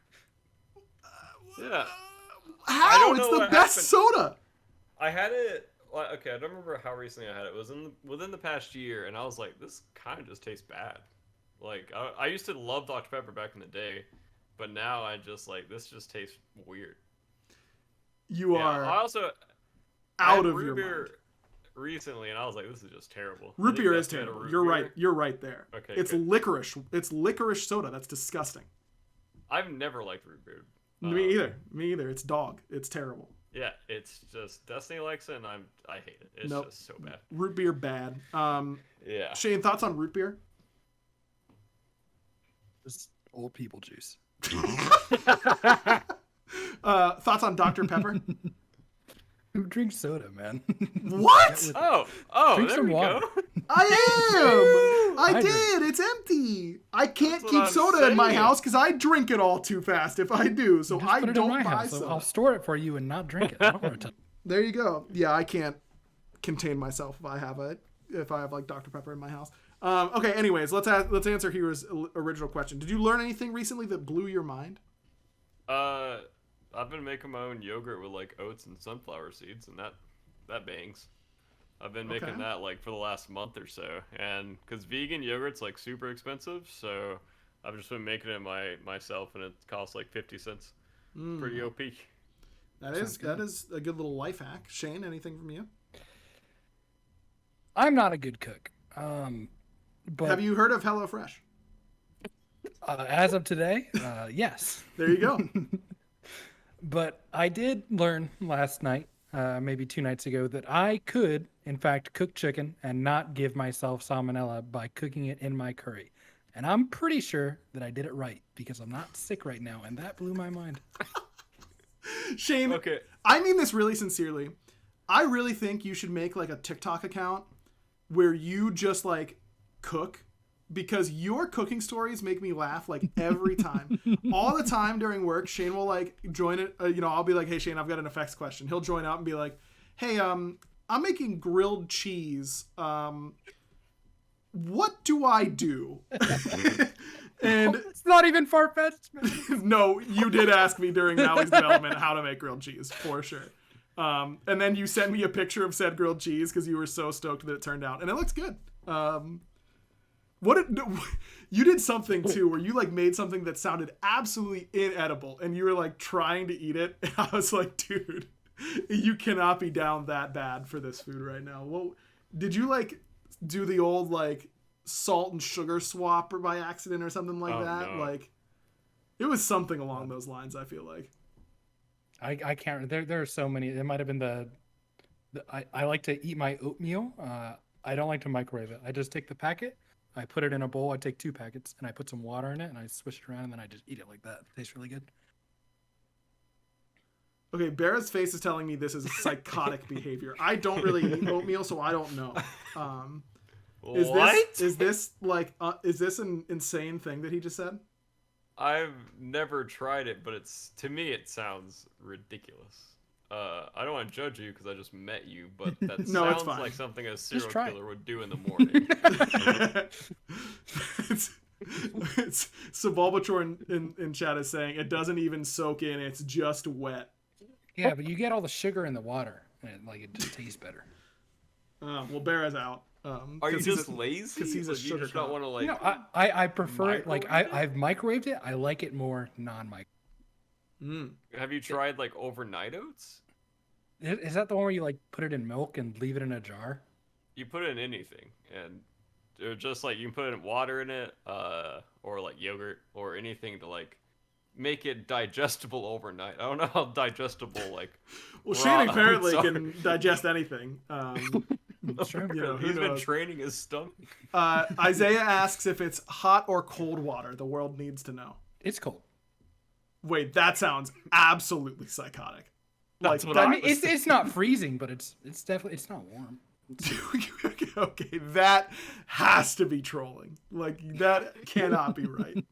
Yeah. How? It's the best soda. I had it. Okay, I don't remember how recently I had it. It was within the past year, and I was like, this kind of just tastes bad. Like, I used to love Dr. Pepper back in the day, but now I just like, this just tastes weird. You are. I also out of your beer mind. Recently, and I was like, this is just terrible. Root beer is terrible. You're right. You're right there. Okay. It's good. licorice. It's licorice soda. That's disgusting. I've never liked root beer. Me either. It's dog. It's terrible. Yeah, it's just Destiny likes it, and I hate it. It's just so bad. Root beer bad. Yeah. Shane, thoughts on root beer? Just old people juice. Thoughts on Dr. Pepper? Who drinks soda, man? What? Drink some water. go. I am. I drink. did. It's empty. I can't That's keep what I'm soda in my saying. house because I drink it all too fast if I do. So Just I put it don't in my buy house. soda. I'll store it for you and not drink it. I don't want to touch. There you go. Yeah, I can't contain myself if I have like Dr. Pepper in my house. Okay. Anyways, let's answer Hero's original question. Did you learn anything recently that blew your mind? I've been making my own yogurt with like oats and sunflower seeds, and that bangs. I've been making that like for the last month or so, and because vegan yogurt's like super expensive, so I've just been making it myself, and it costs like 50 cents. Pretty OP. That is a good little life hack. Shane, anything from you? I'm not a good cook. But Have you heard of HelloFresh? As of today, yes. There you go. But I did learn last night, maybe 2 nights ago, that I could, in fact, cook chicken and not give myself salmonella by cooking it in my curry. And I'm pretty sure that I did it right because I'm not sick right now, and that blew my mind. Shane, Okay. I mean this really sincerely. I really think you should make like a TikTok account where you just like cook, because your cooking stories make me laugh like every time. All the time during work, Shane will like join it. I'll be like, hey Shane, I've got an effects question. He'll join up and be like, hey, I'm making grilled cheese. What do I do? And It's not even far-fetched, man. no, you did ask me during Maui's development how to make grilled cheese, for sure. And then you sent me a picture of said grilled cheese because you were so stoked that it turned out, and it looks good. You did something too where you like made something that sounded absolutely inedible, and you were like trying to eat it, and I was like, dude, you cannot be down that bad for this food right now. Well, did you like do the old like salt and sugar swap or by accident or something like that? No. Like, it was something along those lines, I feel like. I can't. There are so many. It might have been I like to eat my oatmeal. I don't like to microwave it. I just take the packet, I put it in a bowl. I take 2 packets and I put some water in it and I swish it around and then I just eat it like that. It tastes really good. Okay, Bera's face is telling me this is psychotic behavior. I don't really eat oatmeal, so I don't know. Is this an insane thing that he just said? I've never tried it, but to me it sounds ridiculous. I don't want to judge you because I just met you, but that No, it's sounds fine. like something a serial try it. killer would do in the morning. it's Sebulbator in chat is saying it doesn't even soak in, it's just wet. Yeah, but you get all the sugar in the water, and it just tastes better. Well, Bear's out. Are you just lazy? Because he's a Like, you sugar just don't cock. want to like. You know, I prefer it. Like microwave it? I've microwaved it. I like it more non-microwave. Have you tried like overnight oats? Is that the one where you like put it in milk and leave it in a jar? You put it in anything, and they're just like you can put water in it, or like yogurt or anything to like make it digestible overnight. I don't know how digestible like. Well, raw Shane apparently oats are. can digest anything. Sure. You know, who He's been knows? training his stomach. Isaiah asks if it's hot or cold water. The world needs to know. It's cold. Wait, that sounds absolutely psychotic. That's what that- I I mean, was it's not freezing, but it's definitely not warm. Okay, that has to be trolling. Like, that cannot be right.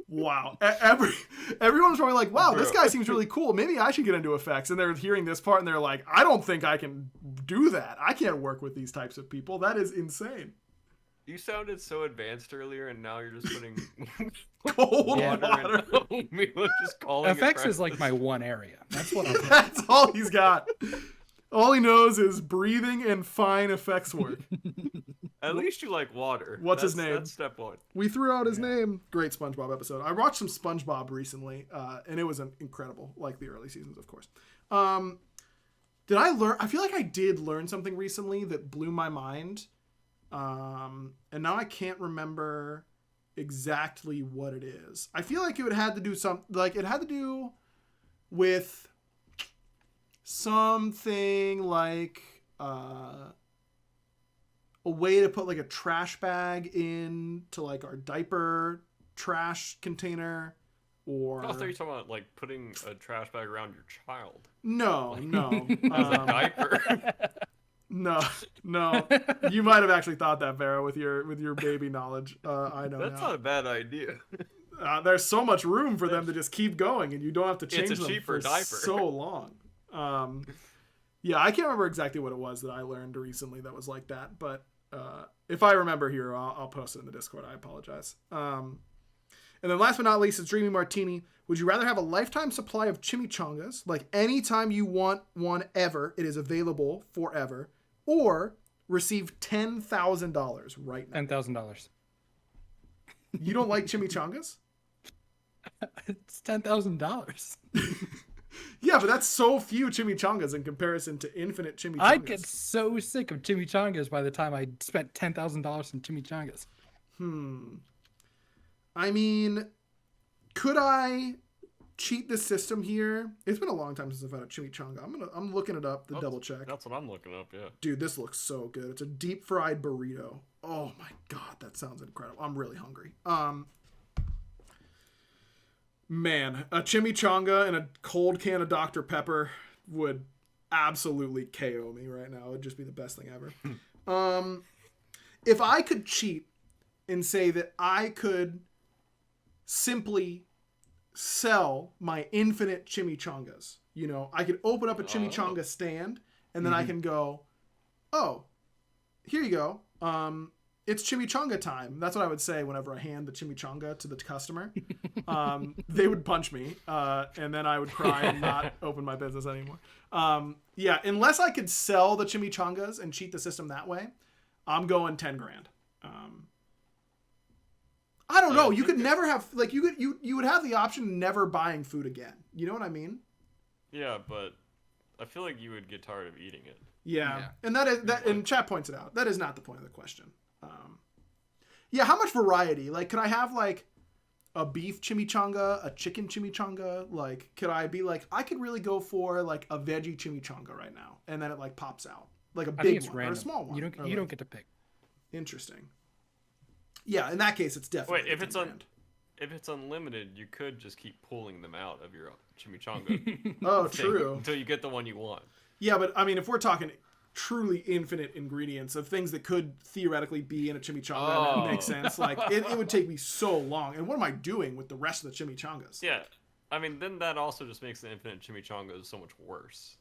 Wow. Everyone's probably like, wow, this guy seems really cool. Maybe I should get into effects. And they're hearing this part and they're like, I don't think I can do that. I can't work with these types of people. That is insane. You sounded so advanced earlier, and now you're just putting Cold water water. in oatmeal and just calling it FX is like breakfast. my one area. That's what I'm. That's all he's got. All he knows is breathing and fine effects work. At least you like water. What's his name? That's step one. We threw out his name. Great SpongeBob episode. I watched some SpongeBob recently, and it was incredible, like the early seasons, of course. Did I learn? I feel like I did learn something recently that blew my mind, and now I can't remember exactly what it is. I feel like it had to do with something like a way to put like a trash bag into like our diaper trash container, or I thought you were talking about like putting a trash bag around your child. no As a diaper. no you might have actually thought that, Vera, with your baby knowledge. I know That's now. not a bad idea. There's so much room for them to just keep going, and you don't have to change It's a them cheaper for diaper. so long. Yeah, I can't remember exactly what it was that I learned recently that was like that, but if I remember here, I'll post it in the Discord. I apologize. And then last but not least, it's Dreamy Martini. Would you rather have a lifetime supply of chimichangas, like anytime you want one ever, it is available forever, or receive $10,000 right now? $10,000. You don't like chimichangas? It's $10,000. Yeah, but that's so few chimichangas in comparison to infinite chimichangas. I'd get so sick of chimichangas by the time I spent $10,000 in chimichangas. I mean, could I cheat the system here? It's been a long time since I've had a chimichanga. I'm looking it up to double check. That's what I'm looking up, yeah. Dude, this looks so good. It's a deep fried burrito. Oh my god, that sounds incredible. I'm really hungry. Man, a chimichanga and a cold can of Dr. Pepper would absolutely KO me right now. It'd just be the best thing ever. If I could cheat and say that I could simply sell my infinite chimichangas, you know, I could open up a chimichanga stand and then I can go, oh, here you go. It's chimichanga time. That's what I would say whenever I hand the chimichanga to the customer. They would punch me, and then I would cry and not open my business anymore. Yeah, unless I could sell the chimichangas and cheat the system that way, I'm going 10 grand. I don't know. You could never have, like, you would have the option of never buying food again. You know what I mean? Yeah, but I feel like you would get tired of eating it. Yeah. And and chat points it out. That is not the point of the question. Yeah, how much variety? Like, could I have like a beef chimichanga, a chicken chimichanga? Like, could I be like, I could really go for like a veggie chimichanga right now, and then it like pops out like a I think big it's one random. or a small one. You don't get to pick. Interesting. Yeah, in that case, it's definitely. Wait, if 10 it's grand. if it's unlimited, you could just keep pulling them out of your chimichanga Oh, thing true. until you get the one you want. Yeah, but I mean, if we're talking truly infinite ingredients of things that could theoretically be in a chimichanga and it makes sense. Like it would take me so long. And what am I doing with the rest of the chimichangas? Yeah, I mean, then that also just makes the infinite chimichanga so much worse.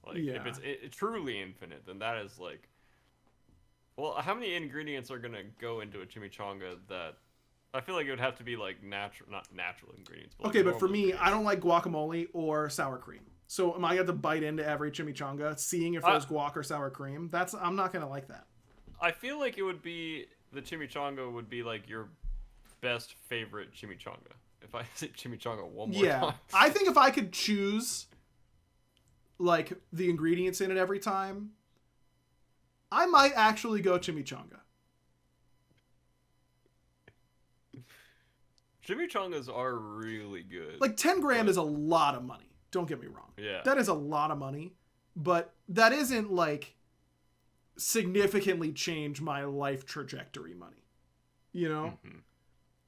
Like, if it's truly infinite, then that is like, well, how many ingredients are gonna go into a chimichanga that I feel like it would have to be like not natural ingredients. But okay, but for me, I don't like guacamole or sour cream. So am I going to bite into every chimichanga, seeing if there's guac or sour cream? I'm not gonna like that. I feel like it would be the chimichanga would be like your best favorite chimichanga. If I say chimichanga one more time. I think if I could choose like the ingredients in it every time, I might actually go chimichanga. Chimichangas are really good. Like 10 grand is a lot of money. Don't get me wrong. Yeah. That is a lot of money, but that isn't like significantly change my life trajectory money. You know? Mm-hmm.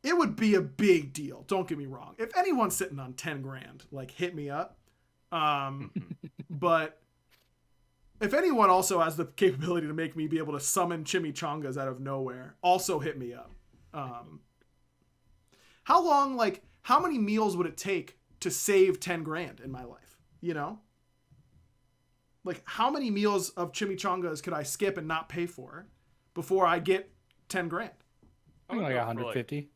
It would be a big deal. Don't get me wrong. If anyone's sitting on 10 grand, like hit me up. But if anyone also has the capability to make me be able to summon chimichangas out of nowhere, also hit me up. How many meals would it take to save 10 grand in my life? You know? Like, how many meals of chimichangas could I skip and not pay for before I get 10 grand? I think like 150.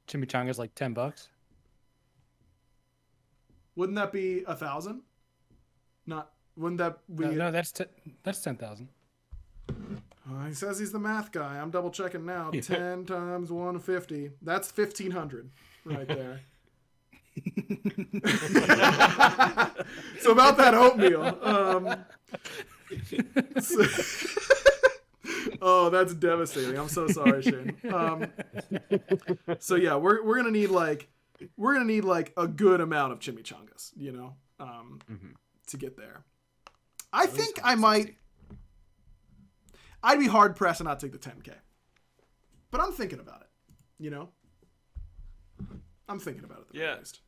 Chimichangas like $10. Wouldn't that be 1,000? Not, wouldn't that be... No, that's 10,000. He says he's the math guy. I'm double checking now. 10 times 150. That's 1,500 right there. So about that oatmeal. Oh, that's devastating. I'm so sorry, Shane. So yeah, we're gonna need like a good amount of chimichangas, you know, to get there. I think I might. I'd be hard pressed to not take the 10K, but I'm thinking about it. You know, I'm thinking about it. At the very least.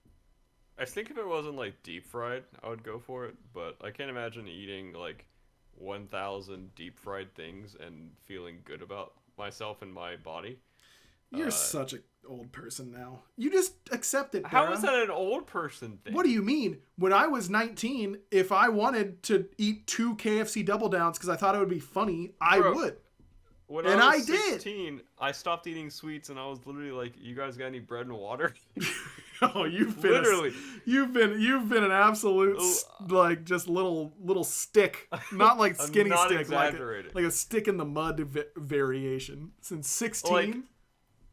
I think if it wasn't like deep fried, I would go for it. But I can't imagine eating like 1,000 deep fried things and feeling good about myself and my body. You're such an old person now. You just accept it. How is that an old person thing? What do you mean? When I was 19, if I wanted to eat 2 KFC Double Downs because I thought it would be funny, I would. When I was 16, I stopped eating sweets and I was literally like, "You guys got any bread and water?" Oh, you've been an absolute like just little stick, not like skinny not stick, like a stick in the mud variation since 16. Like,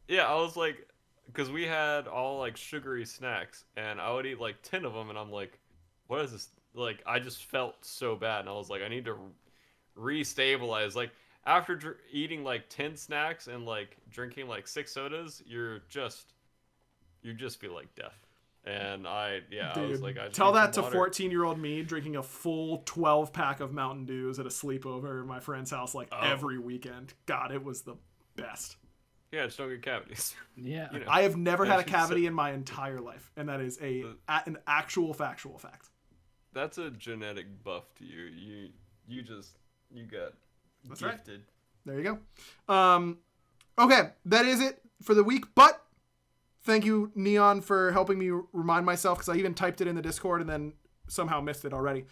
yeah, I was like, because we had all like sugary snacks, and I would eat like 10 of them, and I'm like, what is this? Like, I just felt so bad, and I was like, I need to restabilize. Like, after eating like 10 snacks and like drinking like 6 sodas, you just feel like death. And I was like, I just tell that to 14-year-old me drinking a full 12 pack of Mountain Dews at a sleepover at my friend's house like every weekend. God, it was the best. Yeah, just don't get cavities. Yeah. You know, I have never had a cavity in my entire life, and that is an actual factual fact. That's a genetic buff to you. You got That's gifted. Right. There you go. Okay, that is it for the week, but thank you, Neon, for helping me remind myself, because I even typed it in the Discord and then somehow missed it already.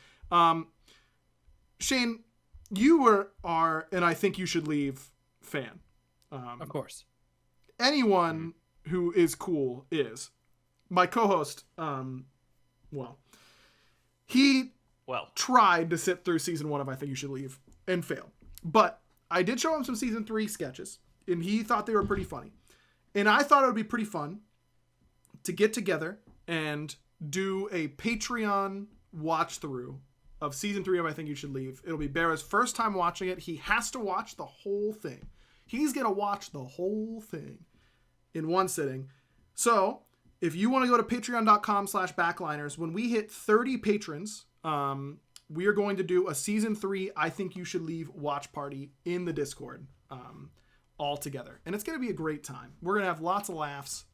Shane, you are an I Think You Should Leave fan. Of course. Anyone who is cool is. My co-host, he tried to sit through season 1 of I Think You Should Leave and failed. But I did show him some season 3 sketches, and he thought they were pretty funny. And I thought it would be pretty fun to get together and do a Patreon watch through of season 3 of I Think You Should Leave. It'll be Bara's first time watching it. He has to watch the whole thing. He's going to watch the whole thing in one sitting. So if you want to go to patreon.com/backliners, when we hit 30 patrons, we are going to do a season 3 I Think You Should Leave watch party in the Discord all together. And it's going to be a great time. We're going to have lots of laughs.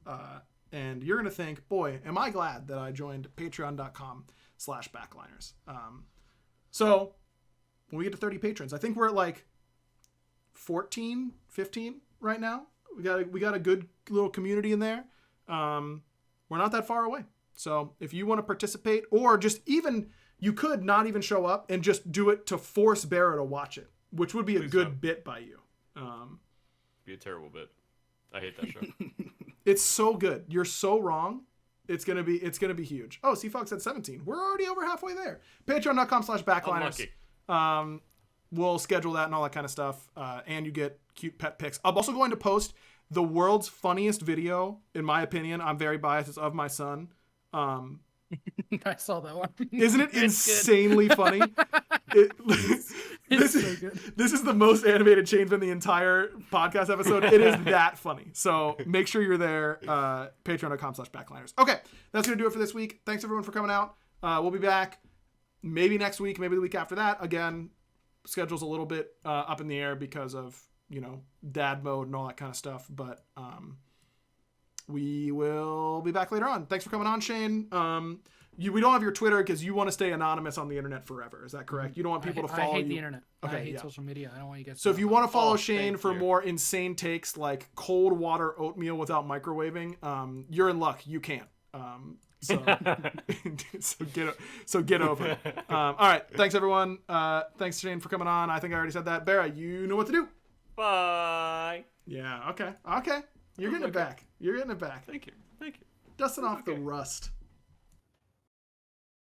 And you're going to think, boy, am I glad that I joined patreon.com/backliners. So when we get to 30 patrons. I think we're at like 14, 15 right now. We got a good little community in there. We're not that far away. So if you want to participate, or just even, you could not even show up and just do it to force Barra to watch it, which would be a good bit by you. Be a terrible bit. I hate that show. It's so good. You're so wrong. It's gonna be huge. Oh, Seafox at 17. We're already over halfway there. Patreon.com/backliners. We'll schedule that and all that kind of stuff. And you get cute pet pics. I'm also going to post the world's funniest video, in my opinion. I'm very biased. It's of my son. I saw that one. Isn't it insanely funny? This is the most animated Shane's been the entire podcast episode. It is that funny. So make sure you're there. Patreon.com/backliners. Okay, that's going to do it for this week. Thanks everyone for coming out. We'll be back maybe next week, maybe the week after that. Again, schedule's a little bit up in the air because of, dad mode and all that kind of stuff. But we will be back later on. Thanks for coming on, Shane. We don't have your Twitter because you want to stay anonymous on the internet forever. Is that correct? You don't want people to follow you. I hate the internet. Okay, I hate social media. I don't want you guys. So if you want to follow Shane for more insane takes like cold water oatmeal without microwaving, you're in luck. You can't. So get over it. All right. Thanks everyone. Thanks Shane for coming on. I think I already said that. Barra, you know what to do. Bye. Yeah. Okay. You're getting it back. You're getting it back. Thank you. Dusting off the rust.